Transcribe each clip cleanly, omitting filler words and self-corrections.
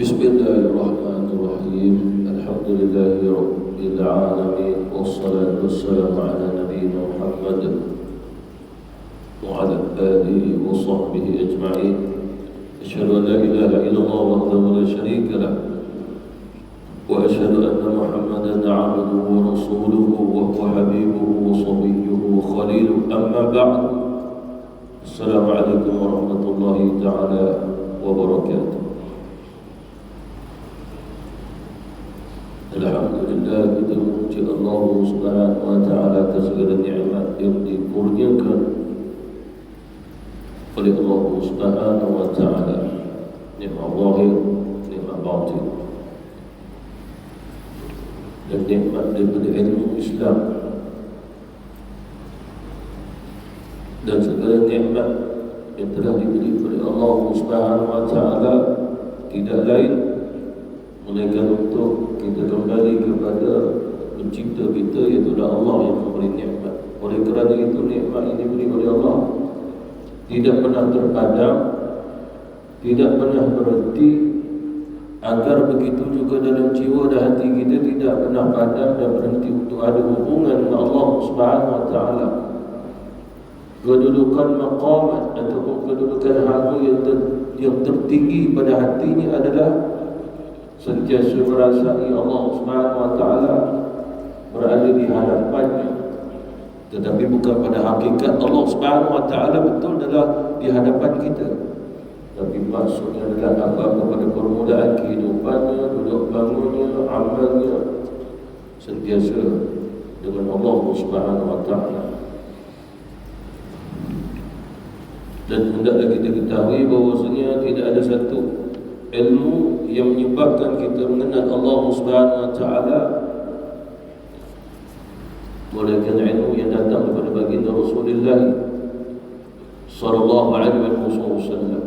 Bismillahirrahmanirrahim. Alhamdulillahi rabbil alamin. Wassalatu wassalamu ala nabiyyina Muhammad wa ala alihi wa sahbihi ajma'in. Asyhadu an la ilaha illallah wahdahu la syarika lah wa asyhadu anna Muhammadan 'abduhu wa rasuluhu wa huwa habibuhu wa safiyyuhu wa khaliluhu. Amma ba'd. Assalamualaikum warahmatullahi ta'ala wabarakatuh. Alhamdulillah, kita memuji Allah Subhanahu wa ta'ala atas segala nikmat yang dikurniakan oleh Allah Subhanahu wa ta'ala, nikmat zahir, nikmat batin, dan nikmat daripada ilmu Islam, dan segala nikmat yang telah diberi oleh Allah Subhanahu wa ta'ala tidak lain melainkan untuk kita kembali kepada pencipta kita, iaitu Allah yang memberi nikmat. Oleh kerana itu nikmat ini diberi oleh Allah tidak pernah terpadam, tidak pernah berhenti, agar begitu juga dalam jiwa dan hati kita tidak pernah padam dan berhenti untuk ada hubungan dengan Allah Subhanahu wa ta'ala. Kedudukan maqamat ataupun kedudukan harga yang tertinggi pada hatinya adalah sentiasa merasai Allah Subhanahu wa ta'ala berada di hadapannya. Tetapi bukan pada hakikat Allah Subhanahu wa ta'ala betul adalah di hadapan kita, tapi maksudnya adalah apa pada permulaan kehidupannya, duduk bangunnya, amalnya sentiasa dengan Allah Subhanahu wa ta'ala. Dan hendaklah kita ketahui bahawasanya tidak ada satu ilmu yang menyebabkan kita mengenal Allah Subhanahu wa ta'ala melainkan ilmu yang datang daripada baginda Rasulullah sallallahu alaihi wasallam.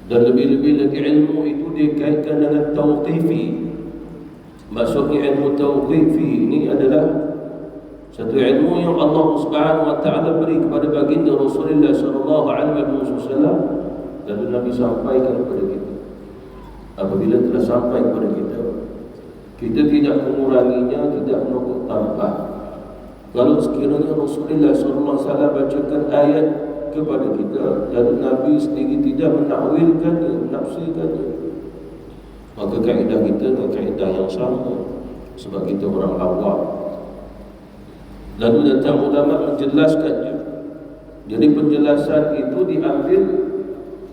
Dan lebih-lebih lagi ilmu itu dikaitkan dengan tauqifi. Maksudnya ilmu tauqifi ini adalah satu ilmu yang Allah Subhanahu wa ta'ala beri kepada baginda Rasulullah sallallahu alaihi wasallam, lalu Nabi sampaikan kepada kita. Apabila telah sampai kepada kita, kita tidak menguranginya, tidak menukar tambah. Kalau sekiranya Rasulullah SAW bacakan ayat kepada kita, lalu Nabi sendiri tidak menakwilkannya, menafsirkannya, maka kaedah kita adalah kaedah yang sama, sebab kita orang awam. Lalu datang ulama menjelaskannya. Jadi penjelasan itu diambil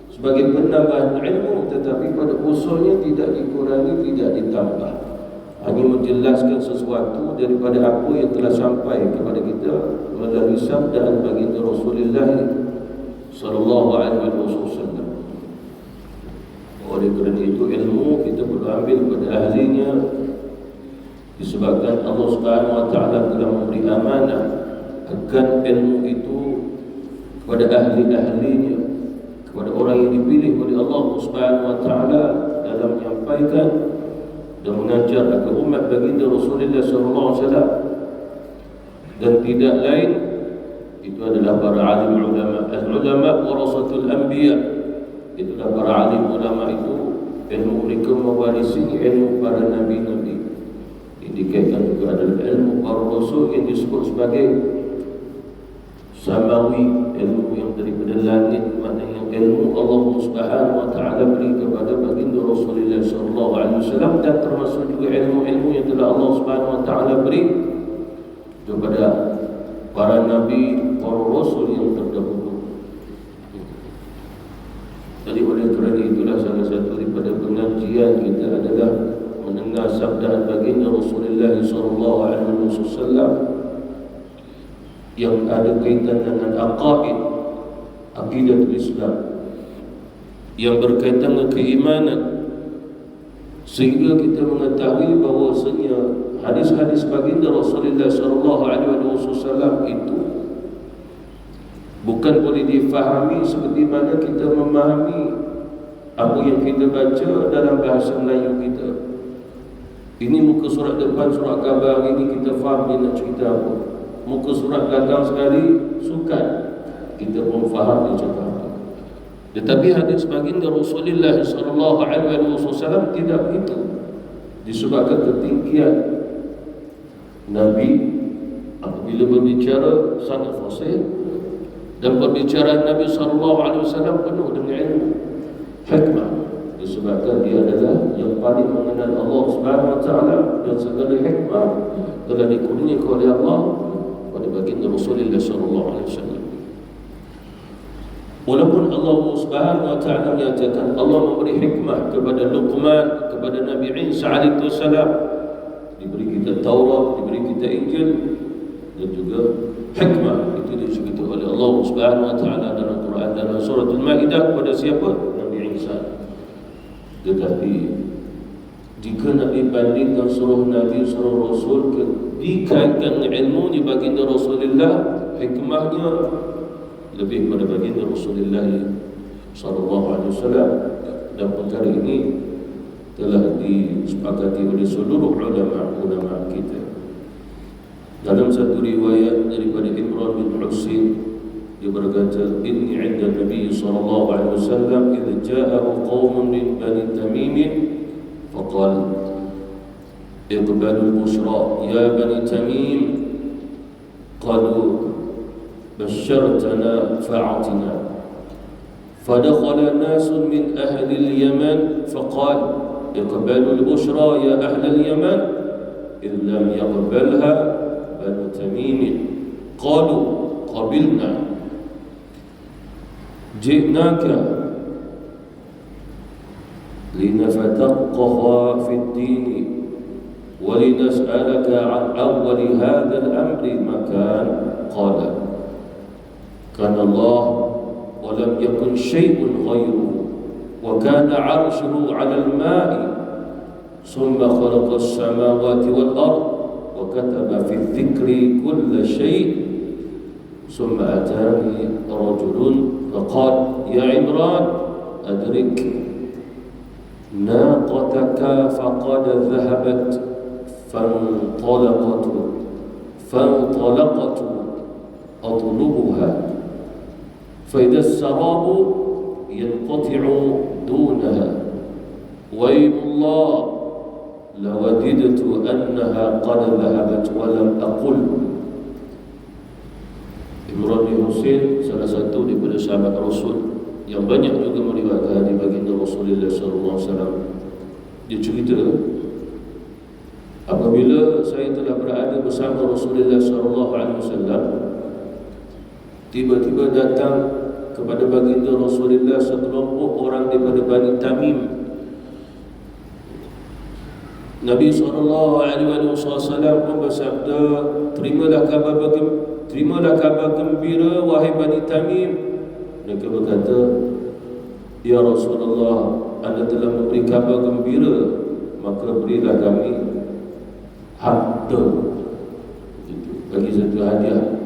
sebagai penambahan ilmu, tetapi pada usulnya tidak dikurangi, tidak ditambah. Hanya menjelaskan sesuatu daripada apa yang telah sampai kepada kita melalui sabdaan baginda Rasulullah sallallahu alaihi wasallam. Oleh kerana itu ilmu kita perlu ambil pada ahlinya, disebabkan Allah Subhanahu wa ta'ala telah memberi amanah akan ilmu itu kepada ahli-ahlinya, kepada orang yang dipilih oleh Allah Subhanahu wa ta'ala dalam menyampaikan dan mengajar agar umat baginda Rasulullah SAW. Dan tidak lain itu adalah para alim ulama. Al-ulama warasatul anbiya. Itulah para alim ulama itu, ilmu mereka mewarisi ilmu para nabi-nabi. Ini dikaitkan juga adalah ilmu para rasul yang disebut sebagai samawi, ilmu yang daripada langit, maknanya ilmu Allah Subhanahu wa ta'ala beri kepada baginda Rasulullah sallallahu alaihi wasallam, dan termasuk juga ilmu-ilmu yang telah Allah Subhanahu wa ta'ala beri kepada para nabi, para rasul yang terdahulu. Jadi oleh kerana itulah salah satu daripada pengajian kita adalah mendengar sabdaan baginda Rasulullah sallallahu alaihi wasallam yang ada kaitan dengan aqaid, aqidatul Islam, yang berkaitan dengan keimanan, sehingga kita mengetahui bahawasanya hadis-hadis baginda Rasulullah sallallahu alaihi wasallam itu bukan boleh difahami seperti mana kita memahami apa yang kita baca dalam bahasa Melayu kita. Ini muka surat depan surat khabar ini kita faham dia nak cerita apa. Muka surat belakang sekali sukan, kita pun faham dia cakap apa. Tetapi hadis baginda Rasulullah sallallahu alaihi wasallam tidak begitu. Disebabkan ketinggian Nabi apabila berbicara sangat fasih, dan perbicaraan Nabi sallallahu alaihi wasallam penuh dengan ilmu, hikmah. Disebabkan dia adalah yang paling mengenal Allah Subhanahu wa taala, dan segala hikmah telah dikurniakan oleh Allah pada baginda Rasulullah sallallahu alaihi wasallam. Walaupun Allah Subhanahu wa taala menyatakan Allah memberi hikmah kepada Luqman, kepada Nabi Isa alaihi salam, diberi kita Taurat, diberi kita Injil, dan juga hikmah itu disebut oleh Allah Subhanahu wa taala dalam Quran dalam surah Al-Maidah kepada siapa? Nabi Isa. Tetapi jika nak dibandingkan surah Nabi, surah Rasul, dikaitkan dengan ilmunya baginda Rasulullah, hikmahnya lebih pada baginda Rasulullah sallallahu alaihi wasallam, dan perkara ini telah disepakati oleh seluruh ulama kita. Dalam satu riwayat daripada Imran bin Husain, dia berkata, inni 'inda Nabi sallallahu alaihi wasallam idza ja'ahu qaumun min Bani Tamim faqala iqbalu al-bushra ya Bani Tamim, qalu بشرتنا فأعطنا. فدخل ناس من أهل اليمن فقال اقبلوا البشرى يا أهل اليمن، إذ لم يقبلها بنو تميم قالوا قبلنا. جئناك لنفتقه في الدين ولنسألك عن أول هذا الأمر مكان. قال كان الله ولم يكن شيء غيره، وكان عرشه على الماء، ثم خلق السماوات والأرض وكتب في الذكر كل شيء. ثم أتاني رجل فقال يا عمران أدرك ناقتك فقد ذهبت. فانطلقت أطلبها، فإذا السراب ينقطع دونها، ويم الله لوددت أنها قد ذهبت ولم أقل. Imran bin Husain salah satu daripada sahabat Rasul yang banyak juga meriwayatkan hadis baginda Rasulullah sallallahu alaihi wasallam. Dia cerita, apabila saya telah berada bersama Rasulullah sallallahu alaihi wasallam, tiba-tiba datang kepada baginda Rasulullah sekelompok orang daripada Bani Tamim. Nabi SAW pun bersabda, terimalah kabar gembira wahai Bani Tamim. Mereka berkata, ya Rasulullah, Anda telah memberi kabar gembira, maka berilah kami harta, bagi satu hadiah.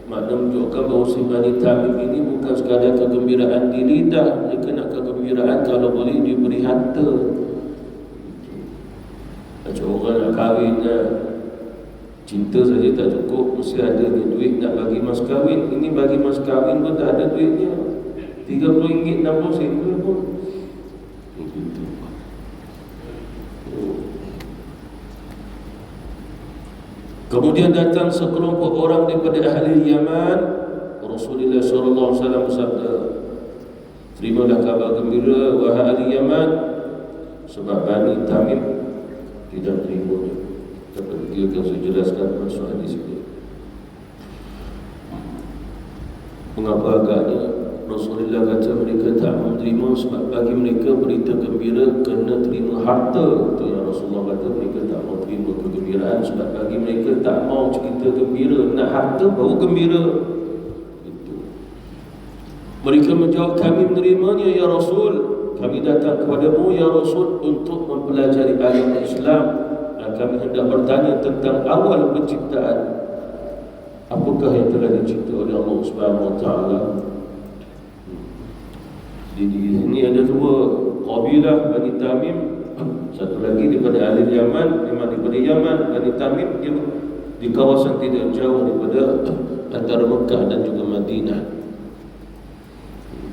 Makna menunjukkan bahawa si Bani Tamim ini bukan sekadar kegembiraan di lidah, mereka nak kegembiraan kalau boleh diberi harta. Macam orang nak kahwin, cinta saja tak cukup, mesti ada duit nak bagi mas kahwin. Ini bagi mas kahwin pun tak ada duitnya, RM30, RM60 pun. Kemudian datang sekelompok orang daripada ahli Yaman. Rasulullah sallallahu alaihi wasallam bersabda, terimalah kabar gembira wahai ahli Yaman, sebab Bani Tamim tidak terima. Dia akan saya jelaskan masuk hadis ini. Mengapa agaknya Rasulullah kata mereka tak mau terima? Sebab bagi mereka berita gembira kena terima harta. Itu yang Rasulullah kata mereka tak mau terima kegembiraan, sebab bagi mereka tak mau cerita gembira, nak harta baru gembira. Itu. Mereka menjawab, kami menerimanya ya Rasul, kami datang kepadamu ya Rasul untuk mempelajari agama Islam, dan kami hendak bertanya tentang awal penciptaan. Apakah yang telah dicipta oleh Allah Subhanahu wa taala? Di sini ada dua kabilah Bani Tamim, satu lagi daripada ahli Yaman, memang daripada Yaman. Bani Tamim dia di kawasan tidak jauh daripada antara Mekah dan juga Madinah.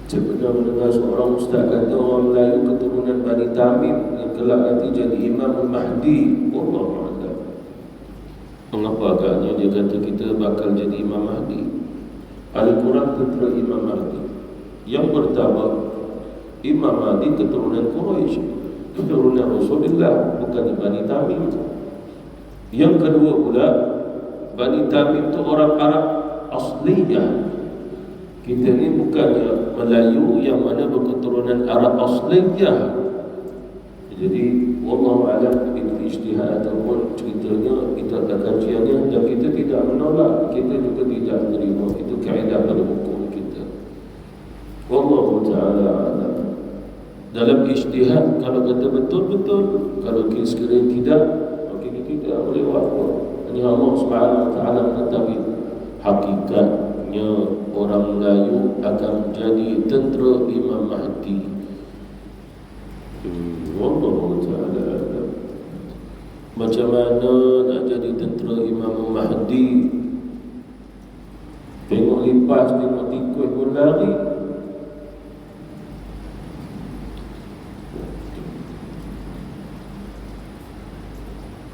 Saya pernah mendengar seorang ustaz kata orang Melayu keturunan Bani Tamim yang kelak nanti jadi Imam Mahdi. Wallahu a'lam. Mengapa agaknya dia kata kita bakal jadi Imam Mahdi? Ada kurang tentera Imam Mahdi. Yang pertama, Imam Mahdi keturunan Quraisy, keturunan Rasulullah, bukan Bani Tamim. Yang kedua pula, Bani Tamim itu orang Arab asliyah. Kita ni bukannya Melayu yang mana berketurunan Arab asliyah. Jadi wallahu a'lam, itu ijtihad ataupun ceritanya kita ada kajiannya dan kita tidak menolak, kita juga tidak menerima. Itu kaedah pada hukum kita. Wallahu ta'ala a'lam. Dalam ijtihad, kalau kata betul-betul, kalau sekiranya tidak, maka kita tidak boleh buat. Ini Allah Subhanahu wa ta'ala mengetahui hakikatnya orang Melayu akan menjadi tentera Imam Mahdi. Wallahu ta'ala. Macam mana nak jadi tentera Imam Mahdi? Tengok lipas, tengok tikus pun lari.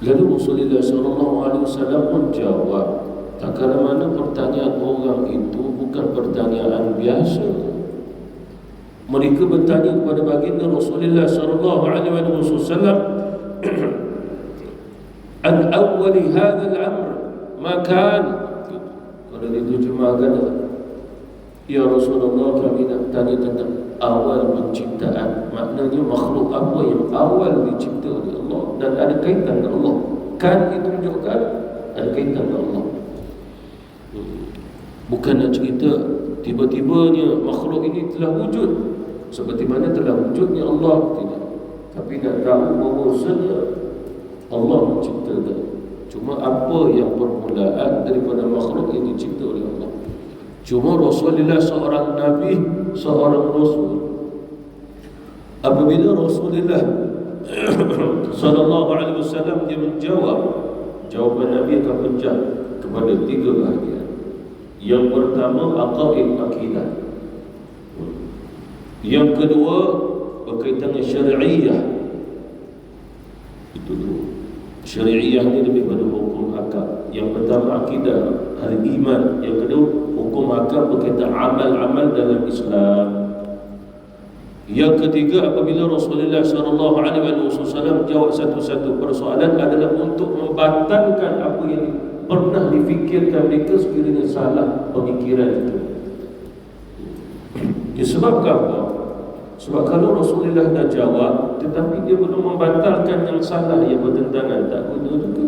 Lalu Rasulullah SAW pun jawab, tak kala mana pertanyaan orang itu bukan pertanyaan biasa. Mereka bertanya kepada baginda Rasulullah SAW, an awwali hadzal amr makan. Kalau diterjemahkan, ya Rasulullah, kami nak tanya tentang awal penciptaan. Maknanya makhluk apa yang awal dicipta oleh Allah dan ada kaitan dengan Allah. Kan itu menunjukkan ada kaitan dengan Allah. Bukan nak cerita tiba-tibanya makhluk ini telah wujud seperti mana telah wujudnya Allah, tidak. Tapi nak tahu bahawasanya Allah menciptakan. Cuma apa yang permulaan daripada makhluk yang dicipta oleh Allah. Cuma Rasulullah seorang Nabi, seorang Rasul. Apabila Rasulullah sallallahu alaihi wasallam dia menjawab, jawapan Nabi akan pecah kepada tiga bahagian. Yang pertama, aqaid akidah. Yang kedua, berkaitan dengan syari'iyah. Itu dulu. Syari'iyah ni lebih pada hukum akal. Yang pertama akidah, al-iman. Yang kedua hukum akal berkaitan amal-amal dalam Islam. Yang ketiga, apabila Rasulullah SAW jawab satu-satu persoalan adalah untuk membatalkan apa yang pernah difikirkan mereka sekiranya salah pemikiran itu. Disebabkan apa? Sebab kalau Rasulullah dah jawab tetapi dia belum membatalkan yang salah yang bertentangan, tak guna juga.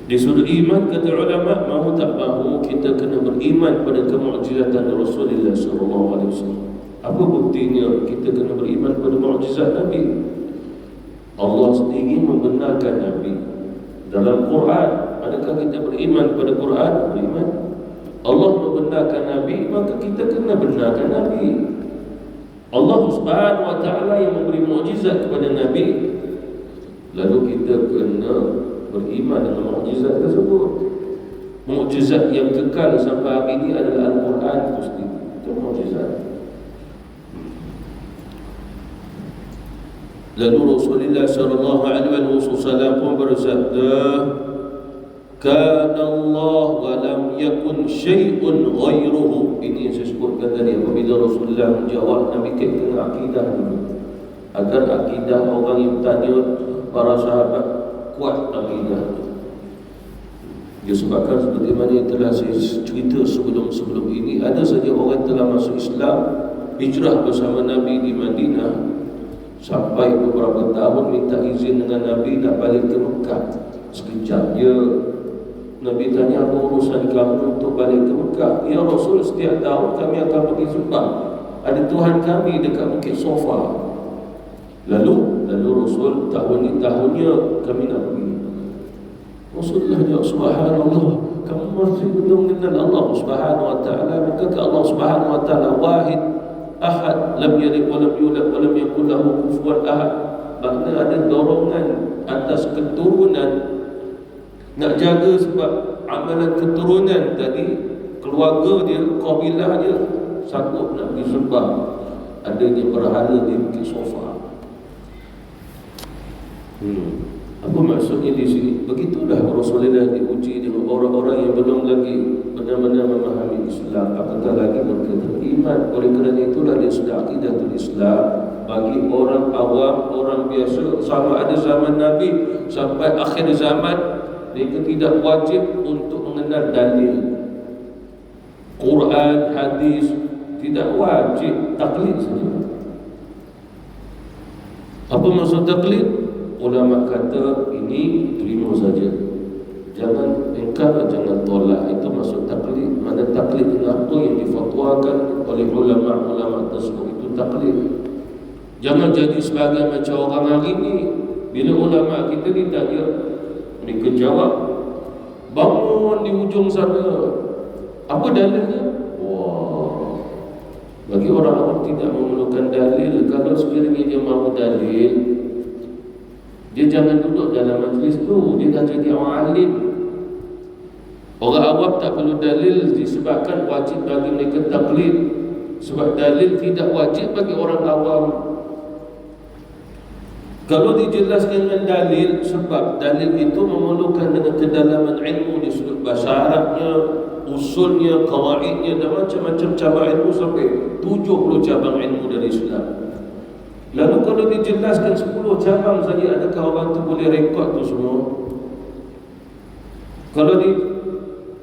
Disuruh iman, kata ulama, mahu tak mahu kita kena beriman pada kemukjizatan Rasulullah SAW. Apa buktinya kita kena beriman pada mukjizat Nabi? Allah sendiri membenarkan Nabi dalam Quran. Adakah kita beriman pada Quran? Beriman. Allah membenarkan Nabi, maka kita kena benarkan Nabi. Allah Subhanahu wa ta'ala yang memberi mukjizat kepada Nabi, lalu kita kena beriman dengan mukjizat tersebut. Mukjizat yang kekal sampai hari ini adalah Al-Quran itu sendiri. Itu mukjizat. Lalu Rasulullah SAW pun bersabda, kana Allah wa lam yakun syai'un ghairuhu. Ini yang saya sebutkan tadi. Apabila Rasulullah menjawab, Nabi kaitan akidah dulu, agar akidah orang yang tanya para sahabat kuat akidah. Disebabkan seperti mana yang telah saya cerita sebelum ini, ada saja orang telah masuk Islam, hijrah bersama Nabi di Madinah, sampai beberapa tahun minta izin dengan Nabi nak balik ke Mekah. Sekejap dia Nabi tanya, apa urusan kamu untuk balik ke Mekah? Ya Rasul, setiap tahun kami akan pergi sumpah. Ada Tuhan kami dekat Bukit Sofa. Lalu Rasul, tahun ni tahunnya kami nak pergi. Rasulullah jawab, subhanallah, kamu masih belum mengenal Allah Subhanahu wa ta'ala. Bukankah Allah Subhanahu wa ta'ala wahid, ahad, lam yalid wa lam yulad wa lam yakul lahu kufuwan ahad. Maknanya ada dorongan atas keturunan. Nak jaga sebab amalan keturunan tadi, keluarga dia, kabilah dia, sanggup nak pergi sembah adanya berhala di Bukit Sofa. Apa maksudnya di sini? Begitulah Rasulullah diuji dengan orang-orang yang belum lagi benar-benar memahami Islam, apatah lagi mereka beriman. Oleh kerana itulah dia sudah aqidatul Islam bagi orang awam, orang biasa, sama ada zaman Nabi sampai akhir zaman, mereka tidak wajib untuk mengenal dalil Quran, hadis, tidak wajib, taklid saja. Apa maksud taklid? Ulama kata ini terima saja, jangan ingkar, jangan tolak. Itu maksud taklid. Mana taklid dengan apa yang difatwakan oleh ulama-ulama tersebut, itu taklid. Jangan jadi sebagai macam orang hari ini. Bila ulama kita ditanya, mereka jawab, bangun di ujung sana, apa dalilnya? Wah, bagi orang awam tidak memerlukan dalil. Kalau sekiranya dia mahu dalil, dia jangan duduk dalam majlis tu, dia dah jadi orang alim. Orang awam tak perlu dalil disebabkan wajib bagi mereka taklid. Sebab dalil tidak wajib bagi orang awam. Kalau dijelaskan dengan dalil, sebab dalil itu memerlukan dengan kedalaman ilmu di sudut bahasa Arabnya, usulnya, kawaidnya dan macam-macam cabang ilmu, sampai 70 cabang ilmu dari Islam. Lalu kalau dijelaskan 10 cabang saja, adakah orang tu boleh rekod tu semua? Kalau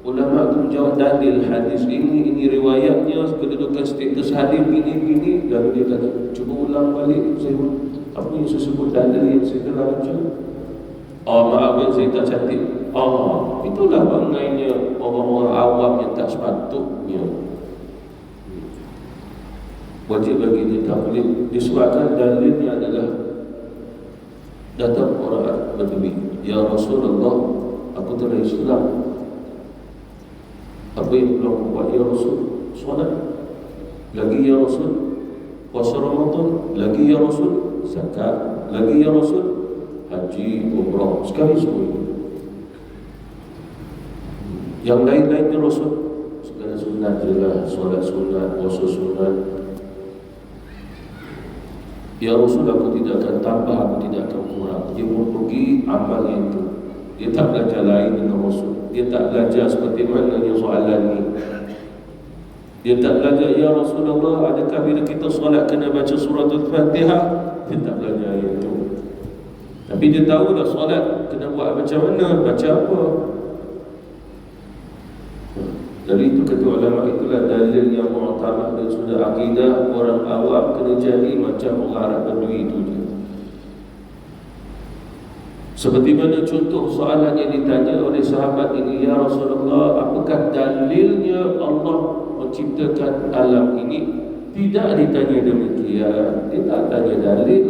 ulama tu menjawab dalil hadis ini riwayatnya, kedudukan status hadis ini, lalu dia kata, cuba ulang balik saya, apa yang saya sebut dalil yang saya telah baca. Maaf yang saya tak cantik. Itulah bangainya orang-orang awam yang tak sepatutnya wajib bagi dia taklid, disebabkan dalilnya adalah datang orang Badui, ya Rasulullah, aku telah Islam. Apa yang belum buat ya Rasul? Solat. Lagi ya Rasul? Puasa Ramadan. Lagi ya Rasul? Zakat. Lagi ya Rasul? Haji, umrah. Sekali semua itu. Yang lain-lain ya Rasul, segala sunat je lah. Solat sunat, puasa sunat. Ya Rasul, aku tidak akan tambah, aku tidak akan kurang. Dia pun pergi amal itu. Dia tak belajar lain dengan Rasul. Dia tak belajar seperti mana yang soalan ni. Dia tak belajar, ya Rasulullah, adakah bila kita solat kena baca surah Al-Fatihah? Dia tak belajar itu. Tapi dia tahu dah solat kena buat macam mana, baca apa. Dari itu kata ulama, itulah dalil yang mu'tamad dan sudah akidah orang awam kena jadi macam orang Arab Badui itu je. Seperti mana contoh soalan yang ditanya oleh sahabat ini, ya Rasulullah, apakah dalilnya Allah menciptakan alam ini? Tidak ditanya demikian, dia tak tanya dalil.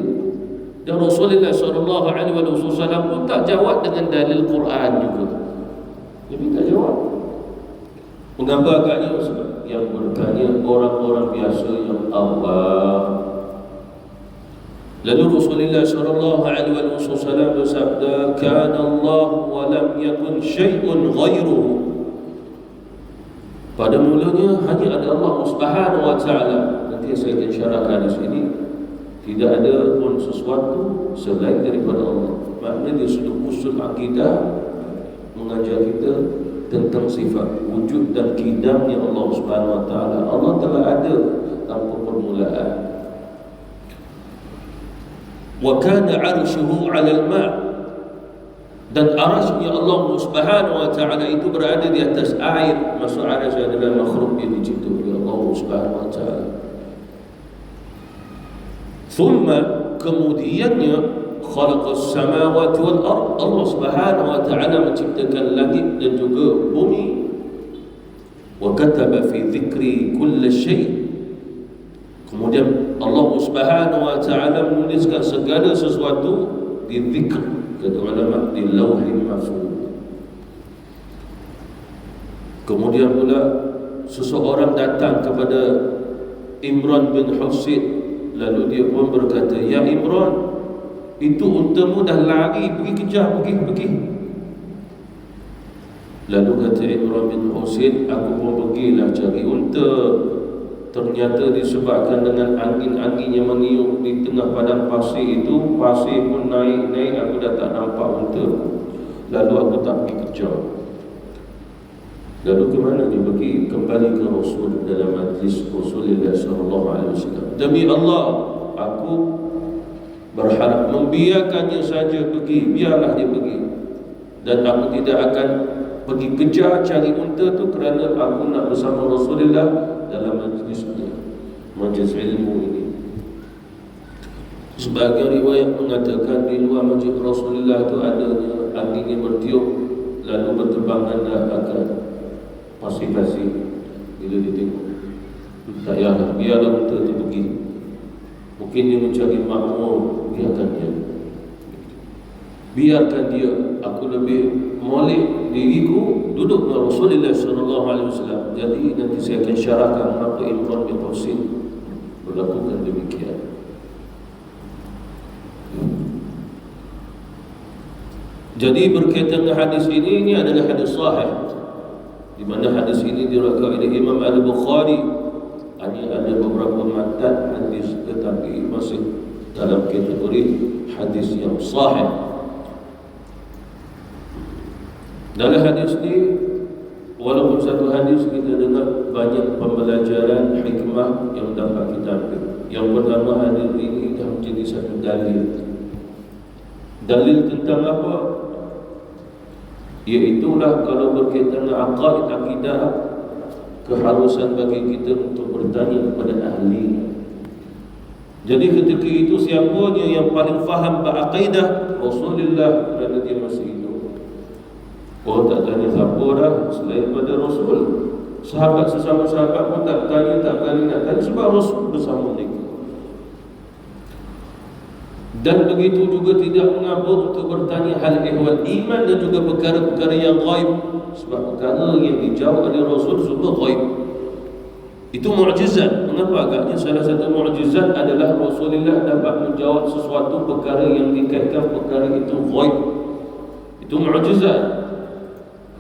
Dan Rasulullah SAW pun tak jawab dengan dalil Quran juga. Jadi tak jawab. Mengapa agaknya? Sebab yang bertanya orang-orang biasa yang awam. Lalu Rasulullah SAW bersabda, "Kana Allah wa lam yakun syai'un ghairuhu." Pada mulanya hanya ada Allah Subhanahu wa taala. Nanti saya akan syarahkan di sini. Tidak ada pun sesuatu selain daripada Allah. Maknanya dia sudah usul akidah mengajar kita tentang sifat wujud dan kidamnya Allah Subhanahu wa taala. Allah telah ada tanpa permulaan. Wa kana 'arshuhu 'ala al-ma'. Dan arasy Allah Subhanahu wa taala itu berada di atas air. Maksud arasy adalah makhluk yang diciptakan oleh Allah Subhanahu wa taala. Thumma, kemudiannya, khalaqas samawati wal ard. Allah Subhanahu wa taala menciptakan langit dan juga bumi. Wa kataba fi dhikri kull syai'. Kemudian Allah Subhanahu wa taala menuliskan segala sesuatu di zikr, kata ulama, di lauhil mahfuz. Kemudian pula seseorang datang kepada Imran bin Husain, lalu dia pun berkata, ya Imran, itu untamu dah lari, pergi kejar, pergi. Lalu kata Imran bin Husain, aku pun pergilah cari unta. ternyata disebabkan dengan angin-angin yang meniup di tengah padang pasir itu, pasir pun naik-naik, aku dah tak nampak unta. Lalu aku tak pergi kejar. Lalu ke mana dia pergi? Kembali ke Rasul dalam majlis Rasulullah SAW. Demi Allah, aku berharap membiarkannya saja pergi, biarlah dia pergi. Dan aku tidak akan pergi kejar cari unta tu, kerana aku nak bersama Rasulullah dalam majlis ini, majlis ilmu ini. Sebagai riwayat mengatakan di luar majlis Rasulullah tu adanya angin yang bertiup, lalu berterbangan akan pasir-pasir. Bila dia tengok, tak payahlah, biarlah unta tu pergi. Mungkin dia mencari makmur, biarkan dia. Biarkan dia. Aku lebih molek diriku duduk dengan Rasulullah SAW. Jadi nanti saya akan syarahkan mengapa Imran bin Husain berlakukan demikian. Jadi berkaitan dengan hadis ini adalah hadis sahih, di mana hadis ini diriwayatkan oleh Imam Al-Bukhari. Hanya ada beberapa matan hadis, tetapi masih dalam kategori hadis yang sahih. Dalam hadis ini, walaupun satu hadis, kita dengar banyak pembelajaran hikmah yang dapat kita ambil. Yang pertama, hadis ini dah menjadi satu dalil. Dalil tentang apa? Iaitulah kalau berkaitan dengan aqaid, akidah, keharusan bagi kita untuk bertanya kepada ahli. Jadi ketika itu siapanya yang paling faham berakidah? Rasulullah, kerana dia masih hidup. Oh, tak tanya siapa dah selain pada Rasul. Sahabat sesama sahabat pun tak tanya, tak berani nak tanya, sebab Rasul bersama mereka. Dan begitu juga tidak mengapa untuk bertanya hal ehwal iman dan juga perkara-perkara yang ghaib, sebab perkara yang dijawab oleh Rasul semua ghaib. Itu mukjizat. Mengapa? Agaknya salah satu mukjizat adalah Rasulullah dapat menjawab sesuatu perkara yang dikaitkan perkara itu ghaib. Itu mukjizat.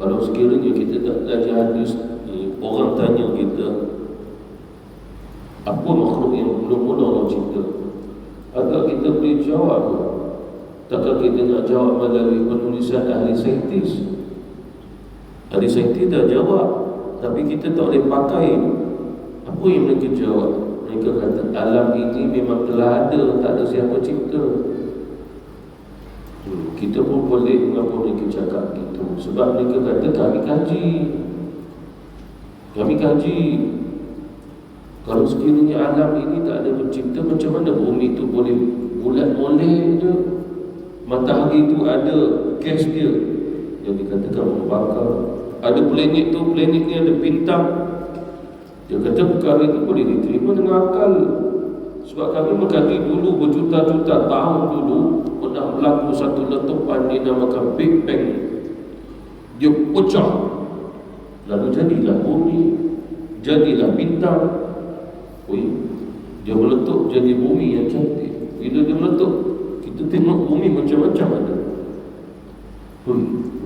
Kalau sekiranya kita tak belajar hadis, orang tanya kita, apa makhluk yang mula-mula Allah cipta? Agak kita boleh jawab. Takkan kita nak jawab melalui penulisan ahli saintis? Ahli saintis dah jawab, tapi kita tak boleh pakai. Apa yang mereka jawab? Mereka kata alam ini memang telah ada, tak ada siapa cipta. Kita pun boleh mengapa mereka cakap gitu, sebab mereka kata kami kaji. Kalau sekiranya alam ini tak ada pencipta, macam mana bumi itu boleh bulat molek je? Matahari itu ada gas dia yang dikatakan membakar. Ada planet tu, planet ni ada bintang. Dia kata perkara ini boleh diterima dengan akal. Sebab kami mengkaji dulu berjuta-juta tahun dulu pernah berlaku satu letupan dinamakan Big Bang. Dia pecah, lalu jadilah bumi, jadilah bintang. Dia meletup jadi bumi yang cantik. Bila dia meletup, kita tengok bumi macam-macam ada.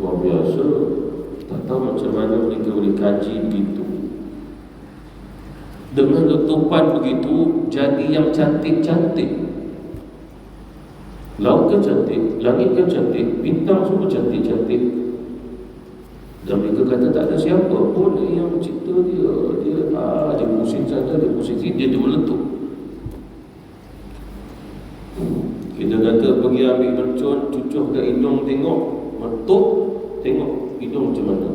Luar biasa. Tak tahu macam mana mereka boleh kaji begitu. Dengan letupan begitu, jadi yang cantik-cantik. Laut kan cantik, langit kan cantik, bintang semua cantik-cantik. Dan mereka kata tak ada siapa pun yang mencipta dia. Dia pusing saja, dia pusing sini, dia meletup. Kita kata pergi ambil mercun, cucuk ke hidung, tengok meletup, tengok hidung macam mana.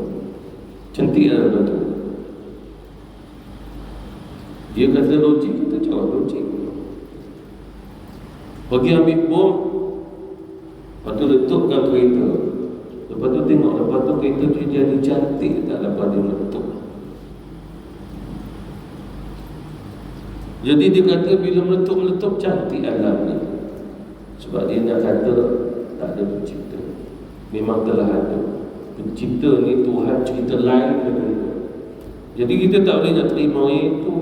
Cantik lah betul. Dia kata logik, kita jawab logik. Pergi ambil bom, lepas tu letupkan kereta. Lepas tu tengok, lepas tu kereta tu jadi cantik tak lepas dia letup. Jadi dia kata bila meletup cantik alam ni. Sebab dia nak kata tak ada pencipta. Memang telah ada. Pencipta ni Tuhan cerita lain daripada. Jadi kita tak boleh nak terima itu.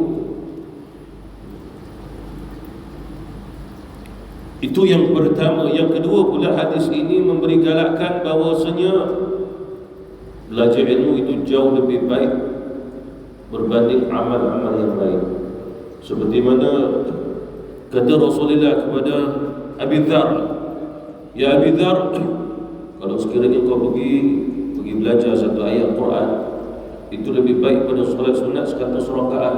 Itu yang pertama. Yang kedua pula, hadis ini memberi galakan bahawasanya belajar ilmu itu jauh lebih baik berbanding amal-amal yang lain. Seperti mana kata Rasulullah kepada Abi Dzar, "Ya Abi Dzar, kalau sekiranya kau pergi belajar satu ayat Quran, itu lebih baik pada solat sunat 100 rakaat.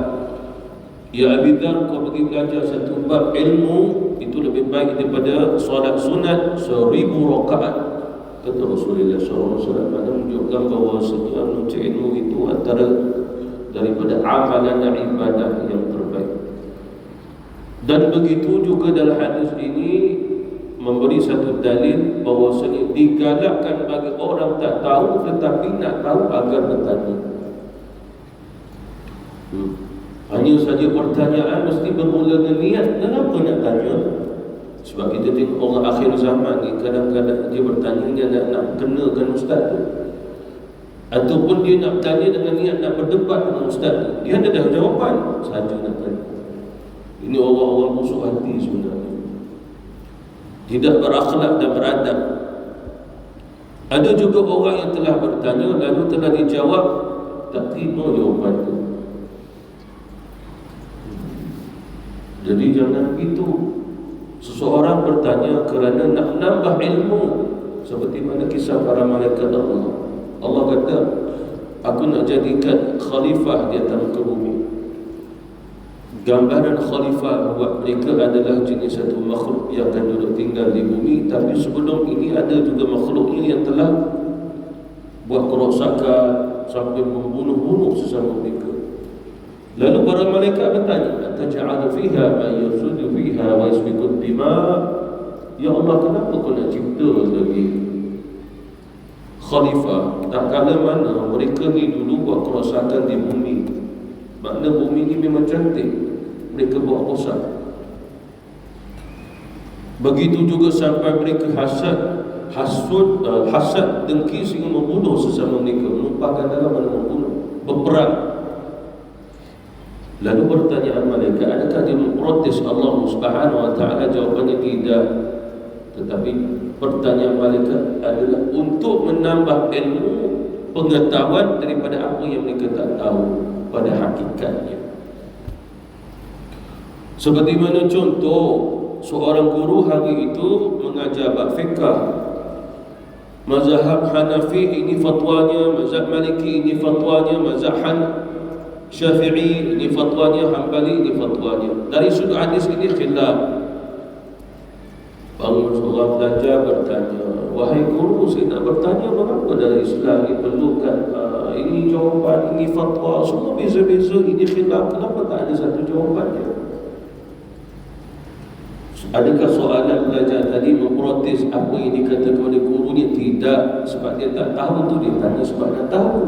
Ya Abi Dzar, kau pergi belajar satu bab ilmu, itu lebih baik daripada solat sunat 1000 rakaat." Kata Rasulullah SAW, mana menunjukkan bahawa menuntut ilmu itu antara daripada amalan dan ibadah yang terbaik. Dan begitu juga dalam hadis ini memberi satu dalil bahawasanya digalakkan bagi orang tak tahu tetapi nak tahu agar bertanya. Hanya saja pertanyaan mesti bermula dengan niat. Kenapa nak tanya? Sebab kita tengok orang akhir zaman ni, kadang-kadang dia bertanya dia nak kenakan ustaz tu, ataupun dia nak tanya dengan niat nak berdebat dengan ustaz tu. Dia ada dah jawapan, saja nak tanya. Ini orang-orang busuk hati sebenarnya, tidak berakhlak dan beradab. Ada juga orang yang telah bertanya lalu telah dijawab, tak terima jawapan itu. Jadi jangan begitu. Seseorang bertanya kerana nak menambah ilmu, seperti mana kisah para malaikat Allah. Allah kata, aku nak jadikan khalifah di atas muka bumi. Gambaran khalifah buat mereka adalah jenis satu makhluk yang akan duduk tinggal di bumi. Tapi sebelum ini ada juga makhluknya yang telah buat kerosakan sampai membunuh-bunuh sesama mereka. Lalu para malaikat bertanya, ataj'alu fiha man yufsidu fiha wa yasfiku dima? Ya Allah, kenapa kau nak cipta lagi khalifah tak kala mana mereka ni dulu buat kerosakan di bumi? Makna bumi ni memang cantik, mereka buat rosak. Begitu juga sampai mereka hasad, dengki sehingga membunuh sesama mereka, menumpahkan dalam mana membunuh, berperang. Lalu pertanyaan malaikat, adakah dia memprotes Allah Subhanahu wa taala? Jawapannya tidak. Tetapi pertanyaan malaikat adalah untuk menambah ilmu, pengetahuan daripada apa yang mereka tak tahu pada hakikatnya. Seperti mana contoh seorang guru hari itu mengajar bab fiqh. Mazhab Hanafi ini fatwanya, mazhab Maliki ini fatwanya, mazhab Syafi'i ini fatwanya, Hanbali ini fatwanya. Dari sudut hadis ini khilaf. Baru seorang pelajar bertanya, wahai guru, saya nak bertanya mengapa dalam Islam ini perlukan ini jawapan, ini fatwa, semua beza-beza, ini khilaf, kenapa tak ada satu jawapannya? Adakah soalan pelajar tadi memprotes apa yang dikatakan oleh gurunya? Tidak, sebab dia tak tahu tu, dia tanya sebab dia tahu.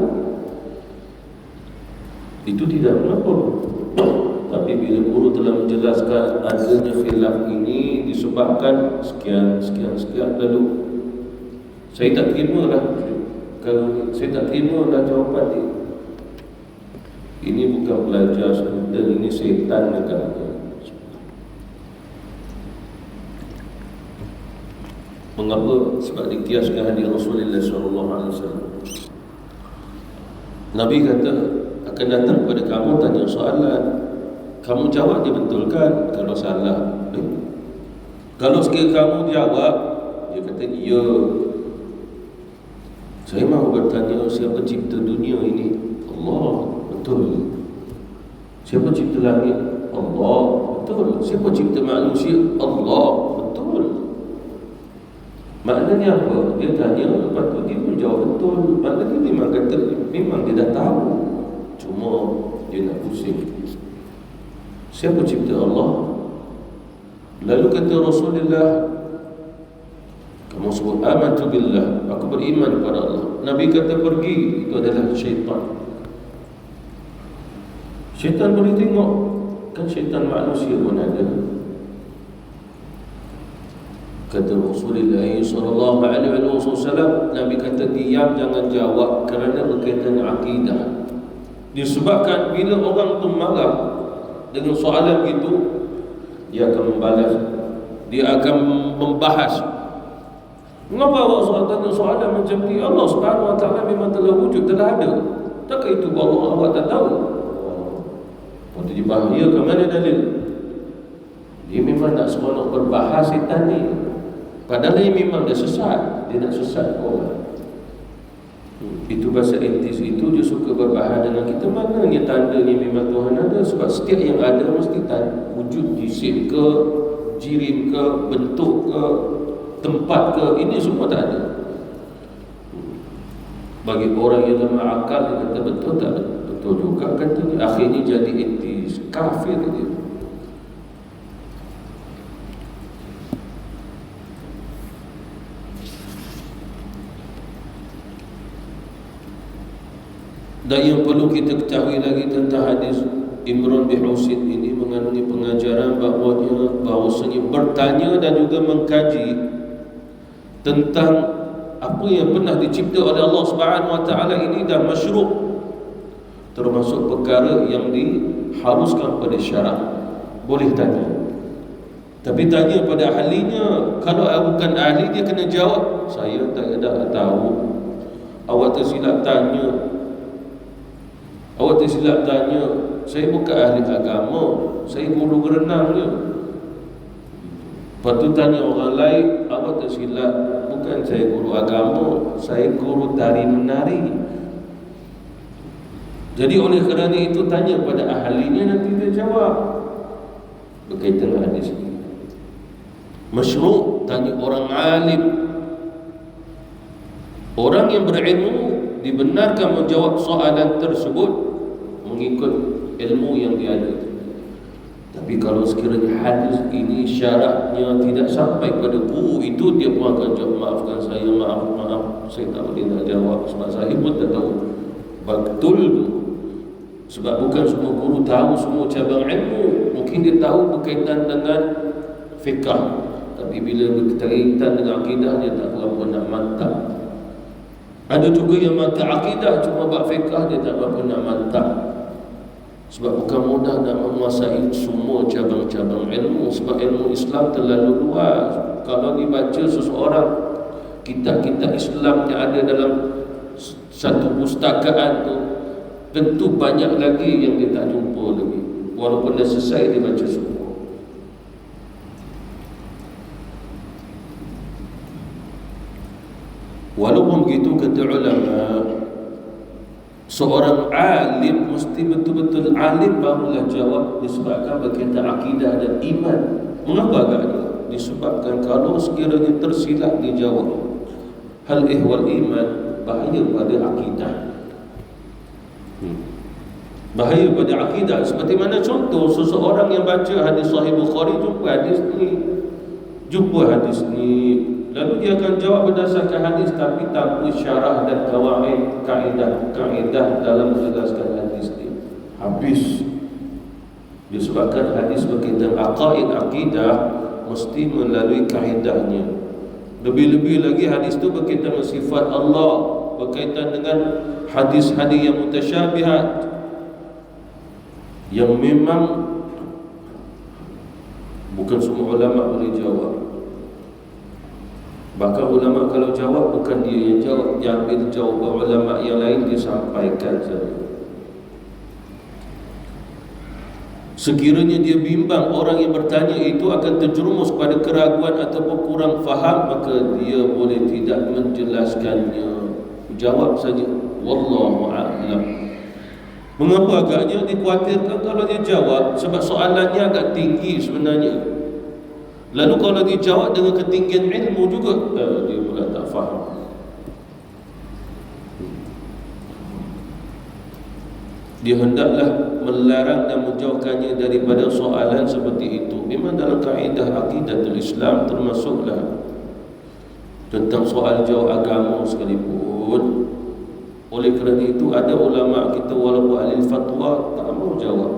Itu tidak mengapa. Tapi bila guru telah menjelaskan adanya khilaf ini disebabkan sekian, lalu saya tak terima lah, kalau saya tak terima lah jawapan dia. Ini bukan pelajar dan ini syaitan agaknya. Mengapa? Sebab dikiaskan hadis Rasulullah SAW. Nabi kata, akan datang kepada kamu tanya soalan, kamu jawab dia betulkan. Kalau salah, kalau sekiranya kamu jawab, dia kata ya, saya mahu bertanya, siapa cipta dunia ini? Allah, betul. Siapa cipta langit? Allah, betul. Siapa cipta manusia? Allah, betul. Maknanya apa? Dia tanya, lepas tu dia menjawab betul. Maknanya dia memang kata, memang dia dah tahu, cuma dia nak pusing. Siapa cipta Allah? Lalu kata Rasulullah, kamu sebut amantu billah, aku beriman kepada Allah. Nabi kata pergi, itu adalah syaitan. Syaitan boleh tengok, kan syaitan manusia pun ada. Kata Rasulullah SAW, Nabi kata diam, jangan jawab, kerana berkaitan dengan akidah. Disebabkan bila orang tu marah dengan soalan itu, dia akan membalas, dia akan membahas. Mengapa awak tanya soalan macam ni? Allah Subhanahu wa taala memang telah wujud, telah ada. Takkan itu Allah awak tak tahu? Waktu dia bahaya ke mana dalil? Dia memang nak seronok berbahas setan ni. Padahal dia memang dah sesat. Dia nak sesat orang. Itu bahasa etis itu dia suka berbahas dengan kita. Mananya tandanya memang Tuhan ada? Sebab setiap yang ada mesti wujud jisim ke, jirim ke, bentuk ke, tempat ke, ini semua tak ada. Bagi orang yang lemah akal, dia kata betul tak? Betul juga katanya. Akhirnya jadi etis, kafir dia. Dan yang perlu kita ketahui lagi tentang hadis Imran bin Husain ini mengandungi pengajaran bahawasanya bertanya dan juga mengkaji tentang apa yang pernah dicipta oleh Allah Subhanahu Wa Taala ini dah masyru', termasuk perkara yang diharuskan pada syarak. Boleh tanya, tapi tanya pada ahlinya. Kalau bukan ahli, dia kena jawab, saya tak ada tahu. Awak tersilap tanya. Awak tersilap tanya, saya bukan ahli agama, saya guru berenang je. Lepas tu tanya orang lain, awak tersilap, bukan saya guru agama, saya guru tari menari. Jadi oleh kerana itu tanya pada ahlinya, nanti dia jawab. Berkaitan dengan hadis ini, masyru' tanya orang alim. Orang yang berilmu dibenarkan menjawab soalan tersebut mengikut ilmu yang dia ada. Tapi kalau sekiranya hadis ini syaratnya tidak sampai pada itu, dia pun akan jawab, maafkan saya, maaf, saya tak boleh nak jawab sebab saya pun tak tahu betul tu. Sebab bukan semua guru tahu semua cabang ilmu. Mungkin dia tahu berkaitan dengan fiqh, tapi bila berkaitan dengan akidah dia tak berapa nak mantap. Ada juga yang mantap akidah, cuma bab fiqh dia tak berapa nak mantap. Sebab bukan mudah nak menguasai semua cabang-cabang ilmu. Sebab ilmu Islam terlalu luas. Kalau dibaca seseorang kitab-kitab Islam yang ada dalam satu pustakaan tu, tentu banyak lagi yang dia tak jumpa lagi. Walaupun dah selesai dia baca semua. Walaupun begitu, kata ulama, seorang alim mesti betul-betul alim barulah jawab, disebabkan berkaitan akidah dan iman. Mengapa agaknya? Disebabkan kalau sekiranya tersilap dijawab hal ihwal iman, bahaya pada akidah. Bahaya pada akidah. Seperti mana contoh, seseorang yang baca hadis Sahih Bukhari, jumpa hadis ni, lalu dia akan jawab berdasarkan hadis tapi tanpa syarah dan kawaid, kaedah dalam menjelaskan hadis ni. Habis. Disebabkan hadis berkaitan aqaid, akidah mesti melalui kaedahnya. Lebih-lebih lagi hadis tu berkaitan dengan sifat Allah, berkaitan dengan hadis-hadis yang mutasyabihat, yang memang bukan semua ulama boleh jawab. Bahkan ulama kalau jawab, bukan dia yang jawab, yang ambil jawapan ulama yang lain dia sampaikan saja. Sekiranya dia bimbang orang yang bertanya itu akan terjerumus pada keraguan ataupun kurang faham, maka dia boleh tidak menjelaskannya. Jawab saja, wallahu a'lam. Mengapa agaknya dikhawatirkan kalau dia jawab? Sebab soalannya agak tinggi sebenarnya. Lalu kalau dia jawab dengan ketinggian ilmu juga, dia pula tak faham. Dia hendaklah melarang dan menjauhkannya daripada soalan seperti itu. Memang dalam kaedah akidatul Islam termasuklah tentang soal jawab agama sekalipun. Oleh kerana itu ada ulama kita walaupun ahli fatwa tak mau jawab.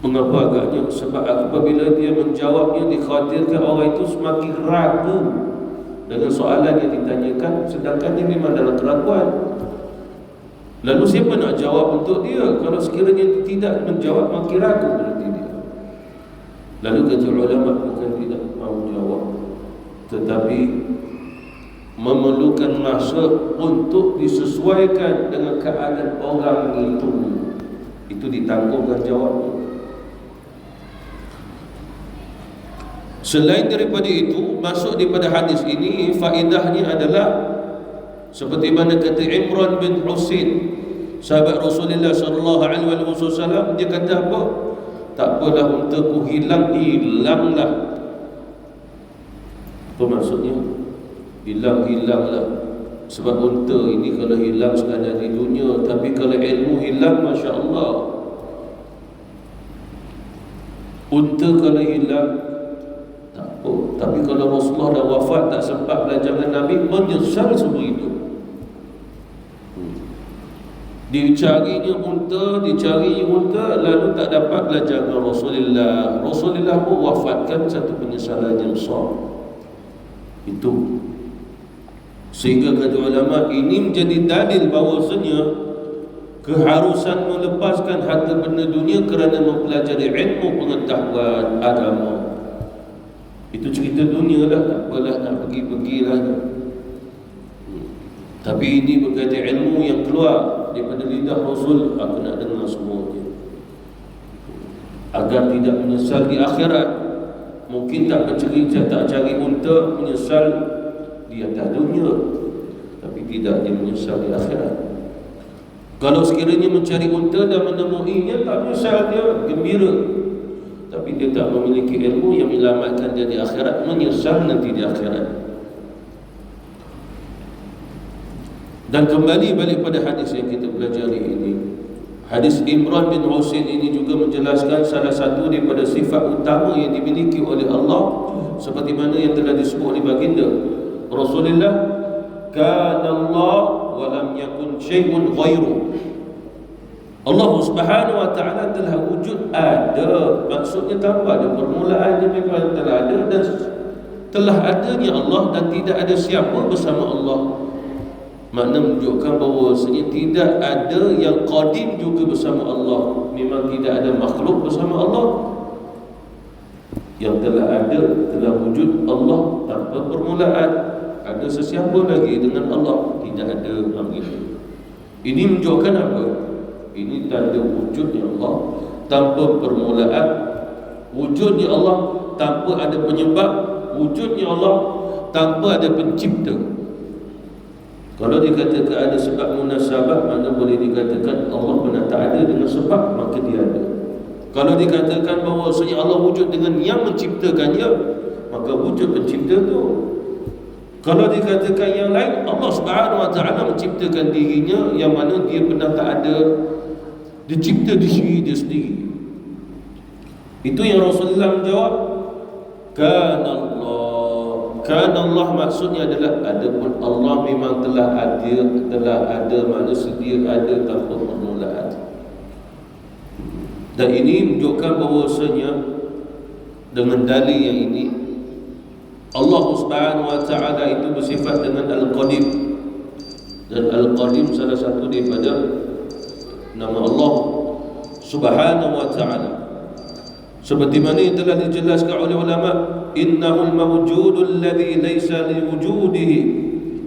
Mengapa agaknya? Sebab apabila dia menjawabnya, dikhawatirkan orang itu semakin ragu dengan soalan yang ditanyakan, sedangkan dia memang dalam keraguan. Lalu siapa nak jawab untuk dia? Kalau sekiranya tidak menjawab, makin ragu berarti dia. Lalu kata ulama, bukan tidak mahu jawab, tetapi memerlukan masa untuk disesuaikan dengan keadaan orang itu. itu ditangguhkan jawabnya. Selain daripada itu, masuk daripada hadis ini faedahnya adalah seperti mana kata Imran bin Husain, sahabat Rasulullah sallallahu alaihi wasallam, dia kata apa? Tak apalah untaku hilanglah. Apa maksudnya? Hilanglah. Sebab unta ini kalau hilang sekadar di dunia, tapi kalau ilmu hilang, Masya Allah. Unta kalau hilang tak apa, tapi kalau Rasulullah dah wafat, tak sempat belajar dengan Nabi, menyesal semua hidup. Dicarinya unta, lalu tak dapat belajar dengan Rasulullah pun wafatkan satu penyesalan yang besar. Itu sehingga kata ulama, ini menjadi dalil bahawasanya keharusan melepaskan harta benda dunia kerana mempelajari ilmu pengetahuan agama. Itu cerita dunia lah, tak apalah nak pergi-pergilah. Tapi ini berkaitan ilmu yang keluar daripada lidah Rasul, aku nak dengar semuanya agar tidak menyesal di akhirat. Mungkin tak bercerita, tak cari unta, menyesal di atas dunia, tapi tidak dia menyesal di akhirat. Kalau sekiranya mencari unta dan menemuinya, tak menyesal, dia gembira. Tapi dia tak memiliki ilmu yang menyelamatkan dia di akhirat, menyesal nanti di akhirat. Dan kembali balik pada hadis yang kita pelajari ini, hadis Imran bin Husain ini juga menjelaskan salah satu daripada sifat utama yang dimiliki oleh Allah, seperti mana yang telah disebut oleh baginda Rasulullah, kana Allah wa lam yakun syai'un ghairu. Allah Subhanahu wa taala telah wujud, ada, maksudnya tanpa ada permulaan, dia memang telah ada dan telah adanya Allah, dan tidak ada siapa bersama Allah. Makna menunjukkan bahawasanya tidak ada yang qadim juga bersama Allah. Memang tidak ada makhluk bersama Allah. Yang telah ada, telah wujud Allah tanpa permulaan. Ada sesiapa lagi dengan Allah? Tidak ada. Ini menunjukkan apa? Ini tanda wujudnya Allah tanpa permulaan, wujudnya Allah tanpa ada penyebab, wujudnya Allah tanpa ada pencipta. Kalau dikatakan ada sebab munasabah, mana boleh dikatakan Allah pernah tak ada dengan sebab, maka dia ada. Kalau dikatakan bahawasanya Allah wujud dengan yang menciptakannya, maka wujud pencipta tu. Kalau dikatakan yang lain, Allah Subhanahu wa taala menciptakan dirinya, yang mana dia pernah tak ada, dia cipta diri dia sendiri. Itu yang Rasulullah menjawab, kana Allah maksudnya adalah adapun Allah memang telah ada, makna sedia ada tanpa permulaan. Dan ini menunjukkan bahawasanya dengan dalil yang ini, Allah Subhanahu wa taala itu bersifat dengan Al-Qadim. Dan Al-Qadim salah satu daripada nama Allah Subhanahu wa taala. Seperti mana yang telah dijelaskan oleh ulama, innahul mawjudul ladzi laysa liwujudihi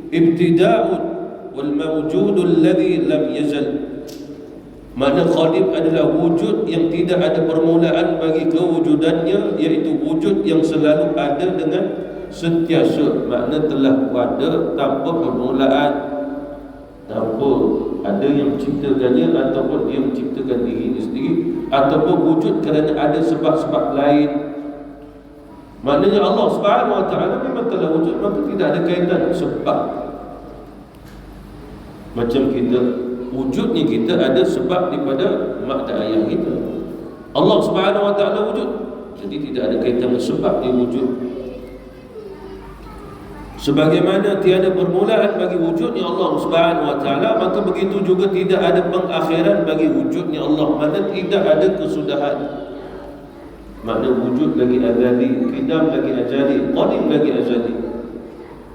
ibtida'un wal mawjudul ladzi lam yazal. Makna qadim adalah wujud yang tidak ada permulaan bagi kewujudannya, iaitu wujud yang selalu ada dengan sentiasa. Makna telah ada tanpa permulaan, tanpa ada yang menciptakannya, ataupun dia menciptakan dirinya sendiri, ataupun wujud kerana ada sebab-sebab lain. Maknanya Allah Subhanahu wa taala memang telah wujud, maka tidak ada kaitan sebab. Macam kita, wujudnya kita ada sebab daripada mak dan ayah kita. Allah Subhanahu wa taala wujud, jadi tidak ada kaitan dengan sebab dia wujud. Sebagaimana tiada permulaan bagi wujudnya Allah Subhanahu wa taala, maka begitu juga tidak ada pengakhiran bagi wujudnya Allah. Makna tidak ada kesudahan. Makna wujud lagi azali, qidam lagi ajali, qadim lagi azali.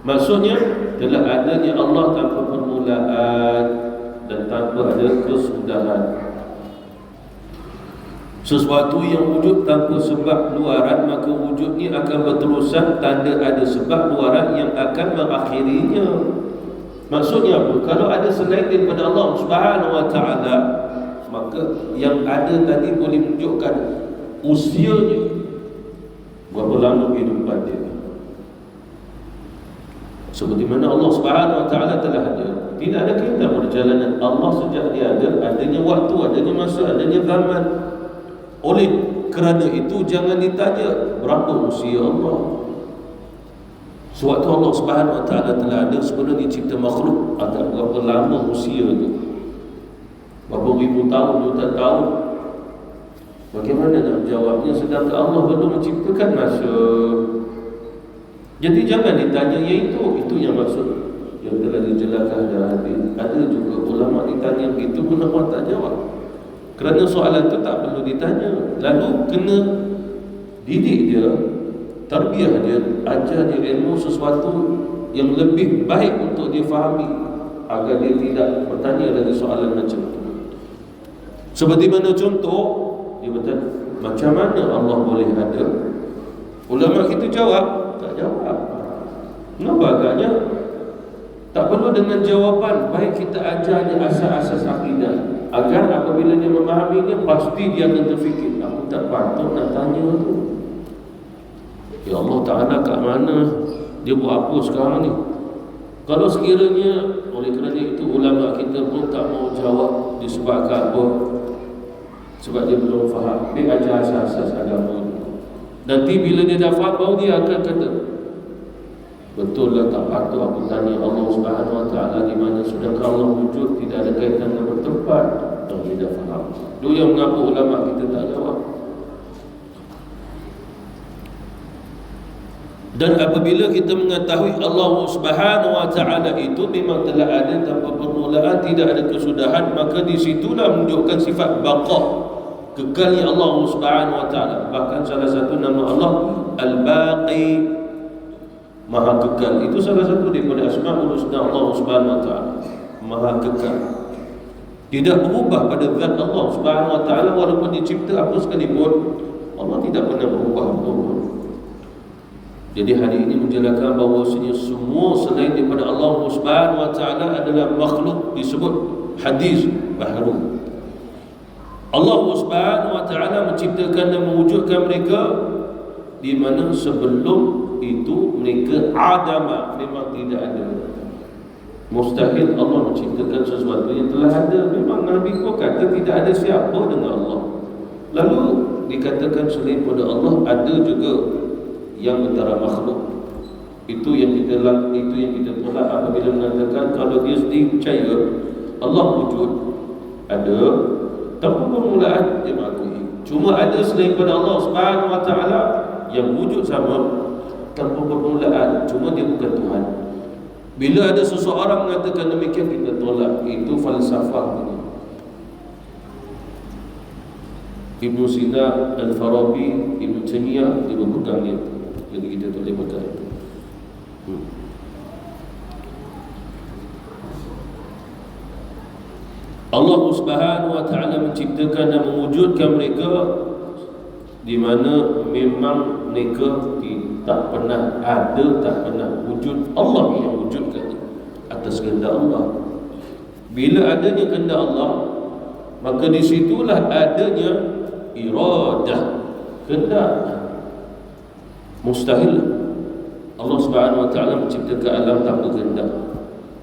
Maksudnya telah adanya Allah tanpa permulaan dan tanpa ada kesudahan. Sesuatu yang wujud tanpa sebab luaran, maka wujudnya akan berterusan tanda ada sebab luaran yang akan mengakhirinya. Maksudnya apa? Kalau ada selain daripada Allah Subhanahu wa taala, maka maka yang ada tadi boleh menunjukkan usianya, berapa lama kehidupan dia. Seperti mana Allah Subhanahu Wa Taala telah ada, tidak ada kaitan perjalanan Allah sejak dia ada, adanya waktu, adanya masa, adanya zaman. Oleh kerana itu jangan ditanya berapa usia Allah. Sewaktu Allah Subhanahu Wa Taala telah ada, sebelum dicipta makhluk, agak berapa lama usia itu? Berapa ribu tahun, juta tahun? Bagaimana nak jawabnya sedangkan Allah belum menciptakan masa? Jadi jangan ditanya yang itu yang maksud yang telah dijelaskan dalam hadis. Ada juga ulama ditanya begitu pun Allah tak jawab. Kerana soalan itu tak perlu ditanya. Lalu kena didik dia, tarbiyah dia, ajar dia ilmu sesuatu yang lebih baik untuk dia fahami, agar dia tidak bertanya lagi soalan macam itu. Seperti mana contoh, dia bertanya, macam mana Allah boleh ada? Ulama kita jawab, tak jawab. Kenapa agaknya? Tak perlu dengan jawapan, baik kita ajar dia asas-asas akidah, agar apabila dia memahaminya, pasti dia akan terfikir, aku tak patut nak tanya tu. Ya Allah Ta'ala kat mana? Dia buat apa sekarang ni? Kalau sekiranya oleh kerana itu ulama kita pun tak mau jawab disebabkan apa? Sebab dia belum faham. Dia ajar asas-asas agama. Nanti bila dia dah faham, baru dia akan kata, betul lah tak patut aku tanya Allah Subhanahu Wa Taala di mana, sedangkan Allah wujud, tidak ada kaitan dengan tempat. Dan dia dah faham. Itu yang mengapa ulama kita tak jawab. Dan apabila kita mengetahui Allah Subhanahu Wa Taala itu memang telah ada tanpa permulaan, tidak ada kesudahan, maka di situlah menunjukkan sifat baqa, kekalnya Allah Subhanahu Wa Taala. Bahkan salah satu nama Allah Al-Baqi, Maha Kekal. Itu salah satu daripada Asmaul Husna Allah Subhanahu Wa Taala, Maha Kekal. Tidak berubah pada zat Allah Subhanahu Wa Taala, walaupun dicipta apa sekalipun, Allah tidak pernah berubah apapun. Jadi hari ini menjelaskan bahawasanya semua selain daripada Allah Subhanahu Wa Taala adalah makhluk, disebut hadis baharu. Allah Subhanahu Wa Taala menciptakan dan mewujudkan mereka di mana sebelum itu mereka adama, memang tidak ada. Mustahil Allah menciptakan sesuatu yang telah ada. Memang Nabi pun kata tidak ada siapa dengan Allah. Lalu dikatakan selain pada Allah ada juga yang antara makhluk. Itu yang kita tolak apabila mengatakan kalau dia sendiri percaya Allah wujud, ada tanpa permulaan, dia mengakui. Cuma ada selain pada Allah Subhanahu Wa Taala yang wujud sama tanpa permulaan, cuma dia bukan Tuhan. Bila ada seseorang mengatakan demikian, kita tolak. Itu falsafah ini. Ibn Sina, Al-Farabi, Ibn Taymiyah, dia berpegang dia. Jadi kita tak boleh pegang itu. Allah Subhanahu Wa Taala menciptakan dan mewujudkan mereka di mana memang mereka tak pernah ada, tak pernah wujud. Allah yang wujudkan atas kehendak Allah. Bila adanya kehendak Allah, maka di situlah adanya iradah, kehendak. Mustahil Allah Subhanahu Wa Taala menciptakan alam tanpa kehendak.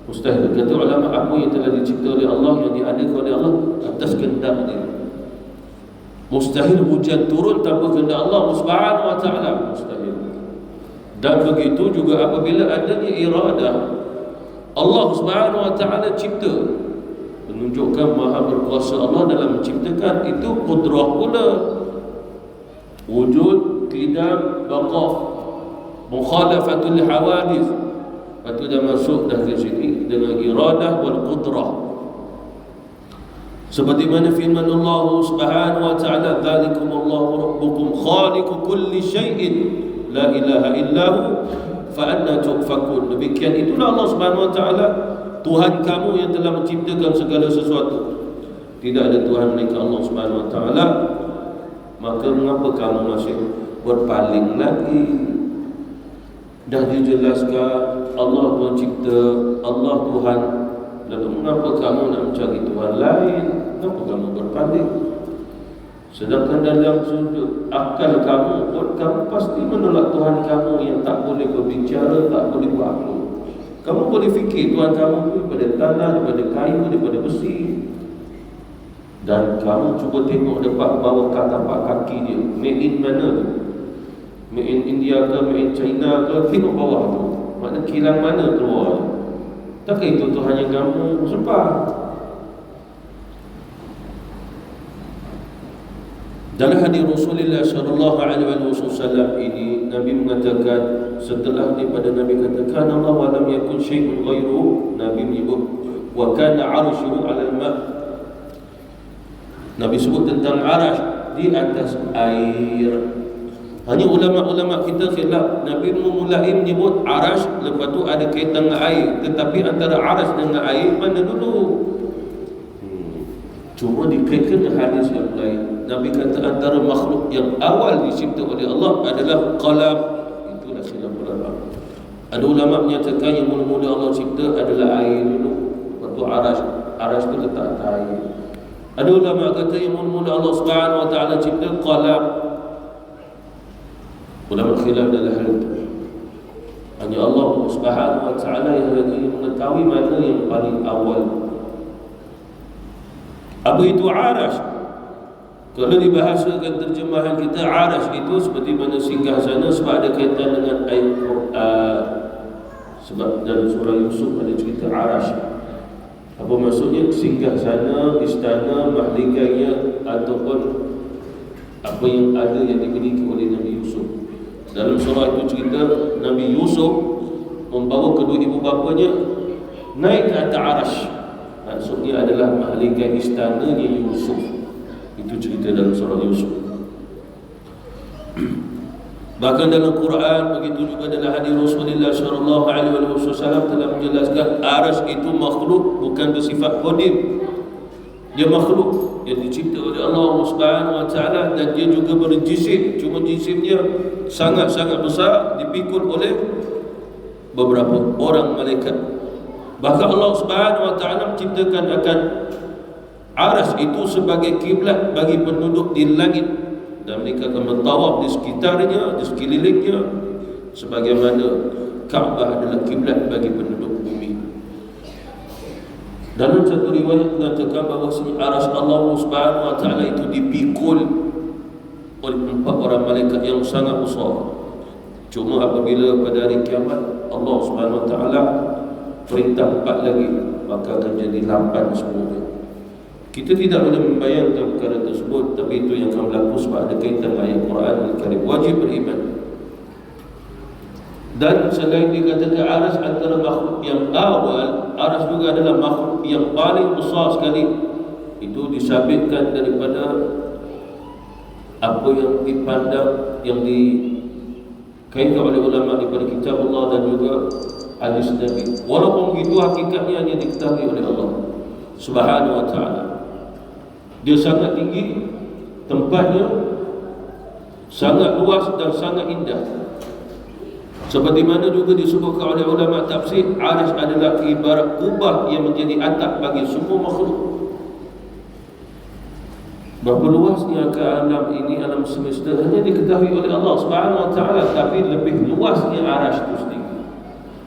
Mustahil. Kata ulama, apa yang telah dicipta oleh Allah, yang diadakan oleh Allah atas kehendak dia. Mustahil hujan turun tanpa kehendak Allah Subhanahu Wa Taala. Mustahil. Dan begitu juga apabila adanya iradah, Allah Subhanahu Wa Taala cipta, menunjukkan maha berkuasa Allah dalam menciptakan. Itu qudrah pula. Wujud, qidam, baqa, mukhalafatul hawadith. Itu dah masuk dah ke sini dengan iradah wal qudrah. Seperti mana firman Allah Subhanahu Wa Taala, dzalikumullahu rabbukum khaliqu kulli syai'in la ilaha illahu fa anna tufakun. Demikian itulah Allah Subhanahu Wa Taala, Tuhan kamu yang telah menciptakan segala sesuatu. Tidak ada Tuhan melainkan Allah Subhanahu Wa Taala. Maka mengapa kamu masih berpaling lagi? Dah dijelaskan Allah mencipta, Allah Tuhan. Lalu mengapa kamu nak mencari Tuhan lain? Kenapa kamu berpaling? Sedangkan dalam sudut akal kamu pun, kamu pasti menolak Tuhan kamu yang tak boleh berbicara, tak boleh bermakhluk. Kamu boleh fikir Tuhan kamu itu daripada tanah, daripada kayu, daripada besi. Dan kamu cuba tengok depan bawah tapak kaki dia, made in mana tu? Made in India ke, made in China ke? Tengok bawah tu, makna kilang mana keluar? Takkan itu Tuhan yang kamu sembah? Dalam hadis Rasulullah sallallahu alaihi wasallam ini, Nabi mengatakan, setelah daripada Nabi katakan Allah wa lam yakun syai'un ghairu, Nabi menyebut wa kana 'arshuhu 'alal ma'. Nabi sebut tentang arash di atas air. Hanya ulama-ulama kita khilaf. Nabi memulai menyebut arash, lepas tu ada kaitan dengan air. Tetapi antara arash dengan air mana dulu? Cuma dikaitkan dengan hadis yang lain. Nabi kata antara makhluk yang awal dicipta oleh Allah adalah qalam. Itulah khilaf ulama. Ada ulama menyatakan yang mula-mula Allah cipta adalah air dulu, lepas tu arash. Arash tu letak atas air. Ada ulama kata yang mula-mula Allah Subhanahu wa taala cipta qalam. Ulama khilaf dalam hal itu. Hanya Allah Subhanahu wa taala yang mengetahui mana yang paling awal. Apa itu arash? Kalau dibahasakan terjemahan kita, arash itu seperti mana singgah sana, sebab ada kaitan dengan ayat Quran. Sebab dalam surah Yusuf ada cerita arash. Apa maksudnya? Singgah sana, istana, mahligai ataupun apa yang ada yang dimiliki oleh Nabi Yusuf. Dalam surah itu cerita Nabi Yusuf membawa kedua ibu bapanya naik ke atas arash. Maksudnya adalah mahligai istananya Yusuf. Itu cerita dalam surah Yusuf. Bahkan dalam Quran, begitu juga dalam hadis Rasulullah sallallahu alaihi wasallam telah menjelaskan arash itu makhluk, bukan bersifat qadim. Dia makhluk yang dicipta oleh Allah Subhanahu wa taala, dan dia juga berjisim. Cuma jisimnya sangat-sangat besar, dipikul oleh beberapa orang malaikat. Bahkan Allah Subhanahu wa taala menciptakan akan arash itu sebagai kiblat bagi penduduk di langit, dan mereka akan bertawaf di sekitarnya, di sekelilingnya, sebagaimana Kaabah adalah kiblat bagi penduduk bumi. Dalam satu riwayat mengatakan bahawa arash Allah Subhanahu wa taala itu dipikul oleh 4 orang malaikat yang sangat besar. Cuma apabila pada hari kiamat Allah Subhanahu wa taala perintah 4 lagi, maka akan jadi 8 semuanya. Kita tidak boleh membayangkan perkara tersebut, tapi itu yang akan berlaku sebab ada kaitan dengan ayat Quran Al-Karim. Wajib beriman. Dan selain dikatakan arash antara makhluk yang awal, arash juga adalah makhluk yang paling besar sekali. Itu disabitkan daripada apa yang dipandang, yang dikaitkan oleh ulama daripada kitab Allah dan juga hadis Nabi. Walaupun begitu, hakikatnya hanya diketahui oleh Allah Subhanahu wa taala. Dia sangat tinggi, tempatnya sangat luas dan sangat indah. Seperti mana juga disebutkan oleh ulama tafsir, arash adalah ibarat kubah yang menjadi atap bagi semua makhluk. Berapa luasnya ke alam ini, alam semesta, hanya diketahui oleh Allah Subhanahu wa taala, tapi lebih luasnya arash itu sendiri.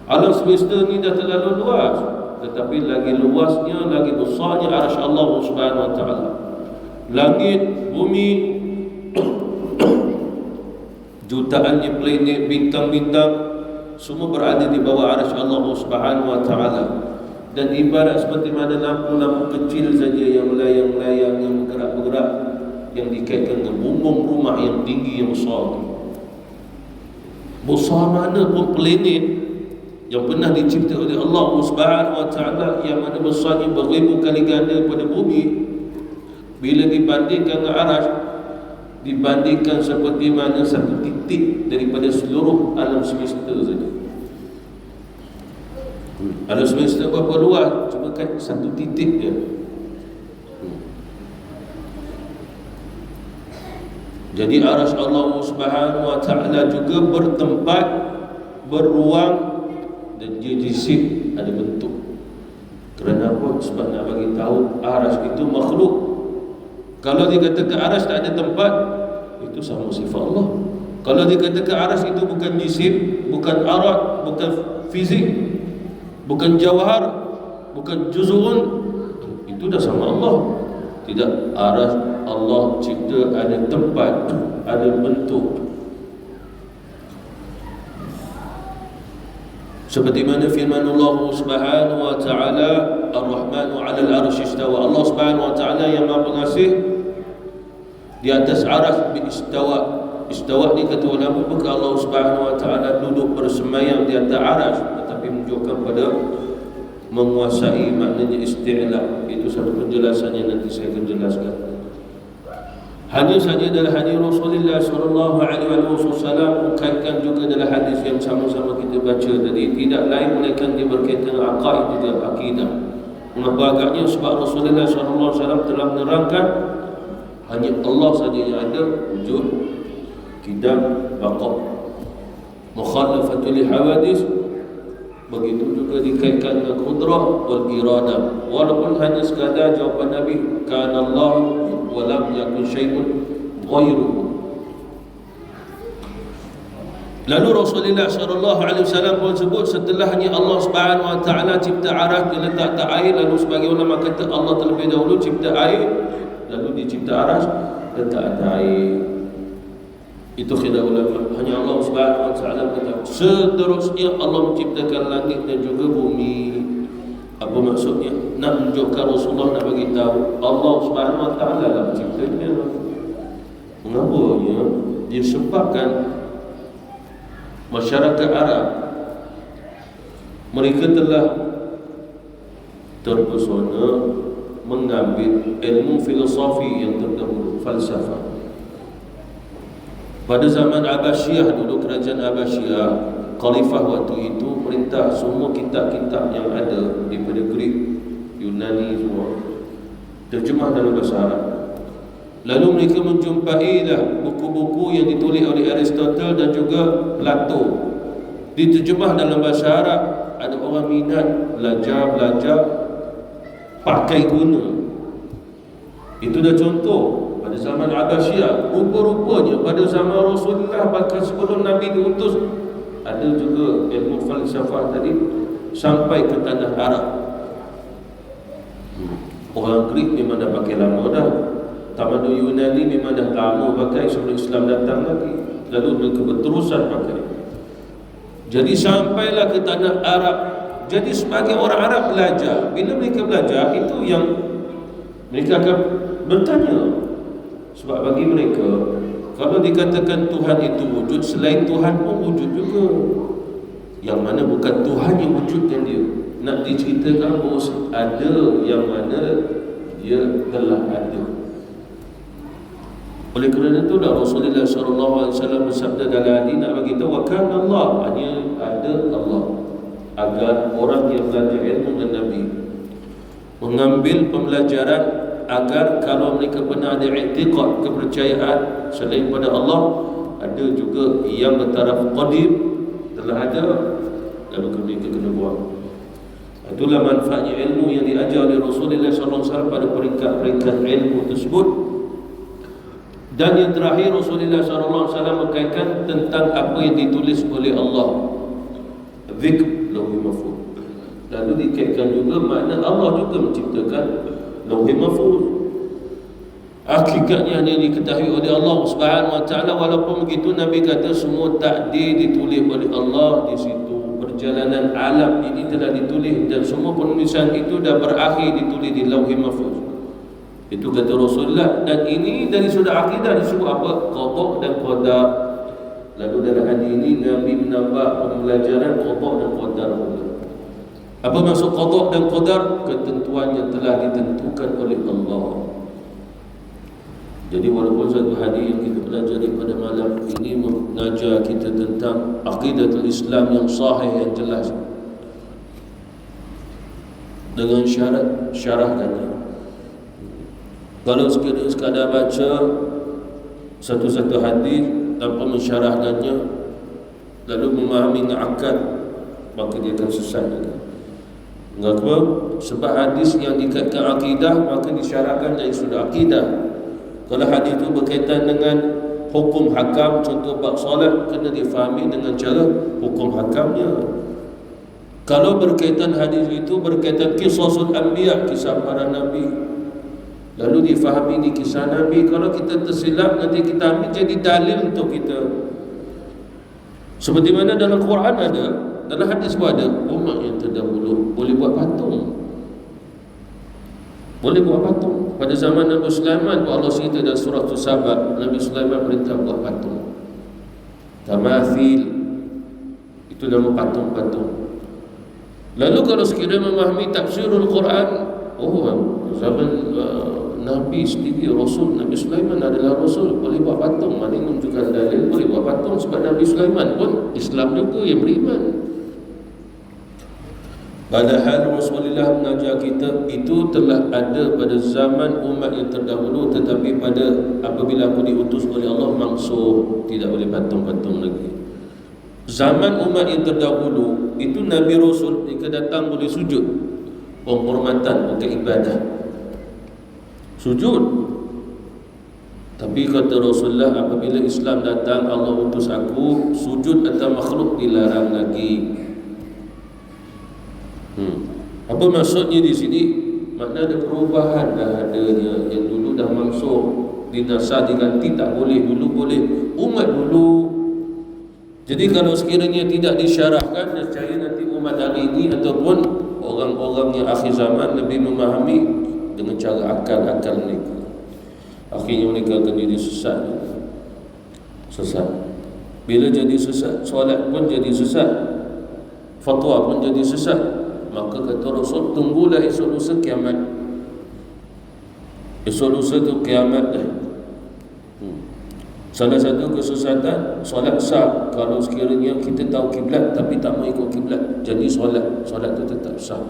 Alam semesta ni dah terlalu luas, tetapi lagi luasnya, lagi besarnya arash Allah Subhanahu wa taala. Langit, bumi, jutaannya planet, bintang-bintang, semua berada di bawah arash Allah Subhanahu wa taala. Dan ibarat seperti mana lampu-lampu kecil saja yang melayang-layang, yang bergerak-gerak, yang dikaitkan dengan bumbung rumah yang tinggi, yang besar. Besar mana pun planet yang pernah dicipta oleh Allah Subhanahu wa taala, yang mana besarnya beribu kali ganda pada bumi, bila dibandingkan dengan arash, dibandingkan seperti mana satu titik daripada seluruh alam semesta saja. Alam semesta berapa luas? Cuma kan satu titik dia. Jadi arash Allah Subhanahu wa taala juga bertempat, berruang, dan dia jisim, ada bentuk. Kerana apa? Sebab nak bagi tahu aras itu makhluk. Kalau dikatakan aras tak ada tempat, itu sama sifat Allah. Kalau dikatakan aras itu bukan jisim, bukan arat, bukan fizik, bukan jawhar, bukan juz'un, itu dah sama Allah. Tidak, aras Allah cipta ada tempat, ada bentuk. Seperti mana firman Allah Subhanahu wa taala, Ar-Rahmanu 'alal 'arsy istawa. Allah Subhanahu wa taala yang Maha Pengasih di atas aras istawa. Istawa ni kata ulama bukan Allah Subhanahu wa taala duduk bersemayam di atas aras, tetapi menunjukkan pada menguasai, maknanya isti'la. Itu satu penjelasan yang nanti saya akan jelaskan. Hanya saja adalah hadis Rasulullah sallallahu alaihi wasallam mengkaitkan juga adalah hadis yang sama-sama kita baca tadi, tidak lain melainkan dia berkaitan dengan aqaid juga akidah. Mengapa agaknya? Sebab Rasulullah sallallahu alaihi wasallam telah menerangkan hanya Allah saja yang ada wujud, qidam, baqa, mukhalafatul hawadis. Begitu juga dikaitkan dengan qudrah wal iradah. Walaupun hanya sekadar jawapan Nabi, kana Allah wa lam yakun syai'un ghairuhu. Lalu Rasulullah sallallahu alaihi wasallam pun sebut setelahnya Allah Subhanahu wa taala cipta aras, dia letak air. Lalu sebagai ulama kata Allah terlebih dahulu cipta air, lalu dicipta aras, letak air. Itu khilaf ulama. Hanya Allah Subhanahu wa taala kata seterusnya Allah menciptakan langit dan juga bumi. Apa maksudnya? Nak menunjukkan Rasulullah nak bagi tahu Allah Subhanahu wa taala lah menciptanya. Mengapanya? Disebabkan masyarakat Arab mereka telah terpesona mengambil ilmu filosofi yang terdahulu, falsafah. Pada zaman Abbasiyah dulu, kerajaan Abbasiyah, khalifah waktu itu perintah semua kitab-kitab yang ada daripada Greek, Yunani semua terjemah dalam bahasa Arab. Lalu mereka menjumpai buku-buku yang ditulis oleh Aristotle dan juga Plato diterjemah dalam bahasa Arab. Ada orang minat belajar pakai guna. Itu dah contoh pada zaman Abbasiyah. Rupa-rupanya pada zaman Rasulullah, bahkan sebelum Nabi diutus, ada juga ilmu falsafah tadi sampai ke tanah Arab. Orang Greek memang dah pakai lama dah. Tamadun Yunani memang dah lama pakai sebelum Islam datang lagi. Lalu mereka berterusan pakai. Jadi sampailah ke tanah Arab. Jadi sebagai orang Arab belajar, bila mereka belajar, itu yang mereka akan bertanya. Sebab bagi mereka, kalau dikatakan Tuhan itu wujud, selain Tuhan pun wujud juga. Yang mana bukan Tuhan yang wujudkan dia. Nak diceritakan bahawa ada yang mana dia telah ada. Oleh kerana itu dah Rasulullah SAW bersabda dalam hadis nak bagi tahu kana Allah, hanya ada Allah, agar orang yang belajar ilmu dan Nabi mengambil pembelajaran, agar kalau mereka benar ada i'tiqad, kepercayaan selain pada Allah, ada juga yang bertaraf qadim, telah ada, lalu mereka kena buang. Itulah manfaatnya ilmu yang diajar oleh Rasulullah SAW pada peringkat-peringkat ilmu tersebut. Dan yang terakhir, Rasulullah SAW berkaitan tentang apa yang ditulis oleh Allah, Dzikr Lauhul Mahfuz. Lalu dikaitkan juga makna Allah juga menciptakan Lauhul Mahfuz. Hakikatnya hanya diketahui oleh Allah Subhanahu wa taala. Walaupun begitu, Nabi kata semua takdir ditulis oleh Allah di situ. Perjalanan alam ini telah ditulis dan semua penulisan itu dah berakhir ditulis di Lauhul Mahfuz. Itu kata Rasulullah. Dan ini dari sudut akidah disebut apa? Qada dan qadar. Lalu dalam hadis ini Nabi menambah pembelajaran qada dan qadar. Apa maksud qada dan qadar? Ketentuan yang telah ditentukan oleh Allah. Jadi walaupun satu hadis yang kita pelajari pada malam ini mengajar kita tentang aqidatul Islam yang sahih, yang jelas, dengan syarah-syarahkannya. Kalau sekadar baca satu-satu hadis tanpa mensyarahkannya, lalu memahami akad, maka dia akan sesat juga. Mengapa? Sebab hadis yang dikaitkan akidah maka disyaratkan dari sudut akidah. Kalau hadis itu berkaitan dengan hukum hakam, contoh bab solat, kena difahami dengan cara hukum hakamnya. Kalau berkaitan hadis itu berkaitan qisasul anbiya, kisah para nabi, lalu difahami ini kisah nabi, kalau kita tersilap nanti kita ambil jadi dalil untuk kita. Seperti mana dalam Quran ada, dalam hadis pun ada, umat yang terdahulu boleh buat patung. Boleh buat patung. Pada zaman Nabi Sulaiman, Allah cerita dalam surah Saba, Nabi Sulaiman perintah buat patung. Tamathil, itu nama patung-patung. Lalu kalau sekiranya memahami tafsirul Quran, zaman Nabi sendiri, Rasul Nabi Sulaiman adalah Rasul, boleh buat patung. Mana menunjukkan dalil boleh buat patung, sebab Nabi Sulaiman pun Islam juga yang beriman. Padahal Rasulullah mengajar kita itu telah ada pada zaman umat yang terdahulu, tetapi pada apabila aku diutus oleh Allah maksud tidak boleh patung-patung lagi. Zaman umat yang terdahulu itu Nabi Rasul jika datang boleh sujud, penghormatan, bukan ibadah, sujud. Tapi kata Rasulullah, apabila Islam datang, Allah utus aku, sujud atau makhluk dilarang lagi. Apa maksudnya di sini? Makna ada perubahan dah adanya. Yang dulu dah mansuh, dinasah diganti, tak boleh. Dulu boleh, umat dulu. Jadi kalau sekiranya tidak disyarahkan, nescaya nanti umat hari ini ataupun orang-orang yang akhir zaman lebih memahami dengan cara akal-akal mereka. Akhirnya mereka akan jadi sesat. Bila jadi sesat, solat pun jadi sesat, fatwa pun jadi sesat. Maka kata Rasul, tunggulah esok lusa kiamat. Esok lusa tu kiamat dah. Salah satu kesesatan, solat sah kalau sekiranya kita tahu kiblat tapi tak mau ikut kiblat, jadi solat tu tetap sah.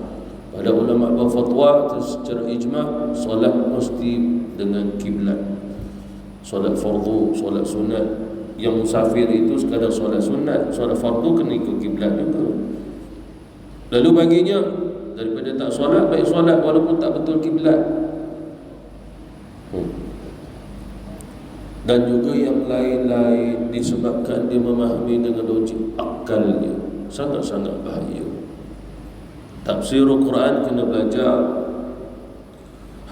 Pada ulama berfatwa secara ijma', solat mesti dengan kiblat. Solat fardu, solat sunat. Yang musafir itu sekadar solat sunat, solat fardu kena ikut kiblat juga. Lalu baginya, daripada tak solat, baik solat walaupun tak betul kiblat. Dan juga yang lain-lain disebabkan dia memahami dengan logik akalnya, sangat-sangat bahaya. Tafsirul Quran kena belajar,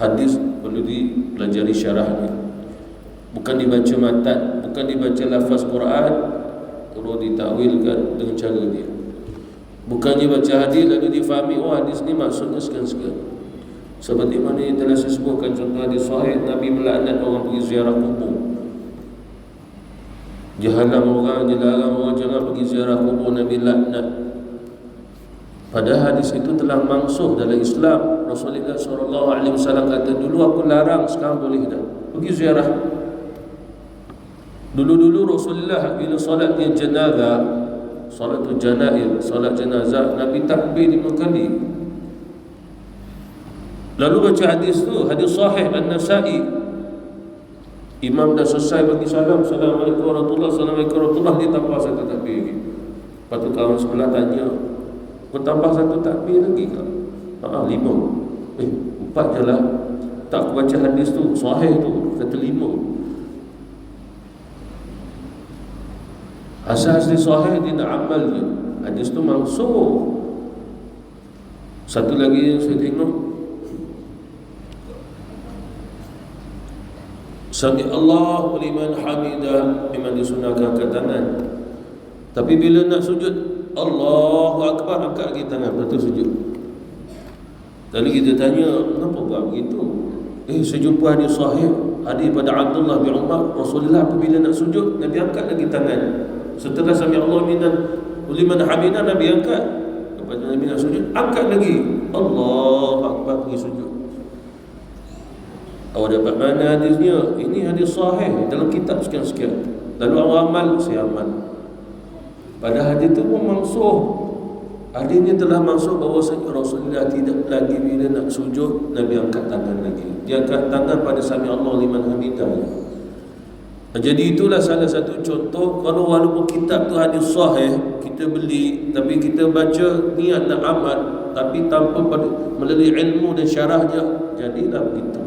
hadis perlu dipelajari syarahnya. Bukan dibaca matan, bukan dibaca lafaz Quran terus ditakwilkan dengan cara dia. Bukannya baca hadis lalu difahami, hadis ni maksudnya sekian-sekian. Seperti mana yang telah saya sebutkan contoh hadis sahih, Nabi melaknat orang pergi ziarah kubur. Dilarang orang jangan pergi ziarah kubur, Nabi laknat. Pada hadis itu telah mansuh dalam Islam. Rasulullah SAW kata, dulu aku larang, sekarang boleh dah pergi ziarah. Dulu-dulu Rasulullah bila solat yang jenazah, salatul janail, salat jenazah, Nabi takbir 5 kali. Lalu baca hadis tu, hadis sahih An-Nasa'i. Imam dah selesai bagi salam, Assalamualaikum warahmatullahi wabarakatuh, dia tambah satu takbir lagi. Lepas tu kawan sebelah tanya, kau tambah satu takbir lagi ke? 5. 4 je lah. Tak, aku baca hadis tu, sahih tu, kata 5. Asas di sahih dia nak amal je. Hadis tu mansuh. Satu lagi yang saya tengok, Sami Allahu liman hamidah, memang disunahkan angkat tangan. Tapi bila nak sujud, Allahu Akbar, angkat lagi tangan, lepas tu sujud. Lalu kita tanya, kenapa buat begitu? Saya jumpa hadis sahih, hadis pada Abdullah bin Umar, Rasulullah apabila nak sujud, Nabi angkat lagi tangan. Setelah Sami Allah liman hamidah, Nabi angkat. Lepas tu Nabi nak sujud, angkat lagi, Allahu Akbar, pergi sujud. Awak dapat mana hadisnya? Ini hadis sahih dalam kitab sekian-sekian. Lalu awak amal, saya amal. Pada hadis itu pun mansuh. Hadisnya telah mansuh bahawa Rasulullah tidak lagi bila nak sujud, Nabi angkat tangan lagi. Dia angkat tangan pada Sami Allah liman hamidah. Jadi itulah salah satu contoh. Kalau walaupun kitab tu hadis sahih kita beli, tapi kita baca niat nak amal, tapi tanpa melalui ilmu dan syarahnya, jadilah begitu.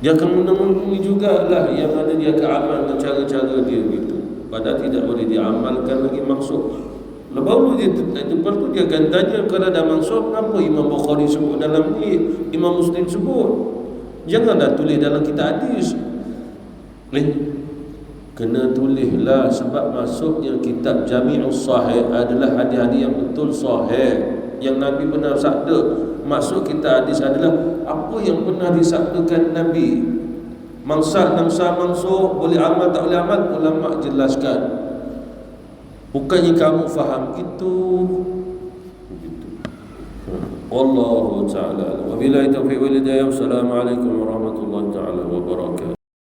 Dia akan menemui jugalah yang ada dia akan amal dengan cara-cara dia begitu, padahal tidak boleh diamalkan lagi maksud. Lepas tu dia akan tanya, kalau dah maksud, kenapa Imam Bukhari sebut dalam ni, Imam Muslim sebut? Janganlah tulis dalam kitab hadis. Kena tulislah, sebab masuknya kitab Jami'us Sahih adalah hadis-hadis yang betul sahih, yang Nabi benar sabda. Maksud kitab hadis adalah apa yang pernah disabdakan Nabi. Maksud boleh amal tak boleh amal, ulama jelaskan. Bukannya kamu faham itu. Wallahu ta'ala. Wabillahi taufiq wal hidayah. Wassalamualaikum warahmatullahi taala wabarakatuh.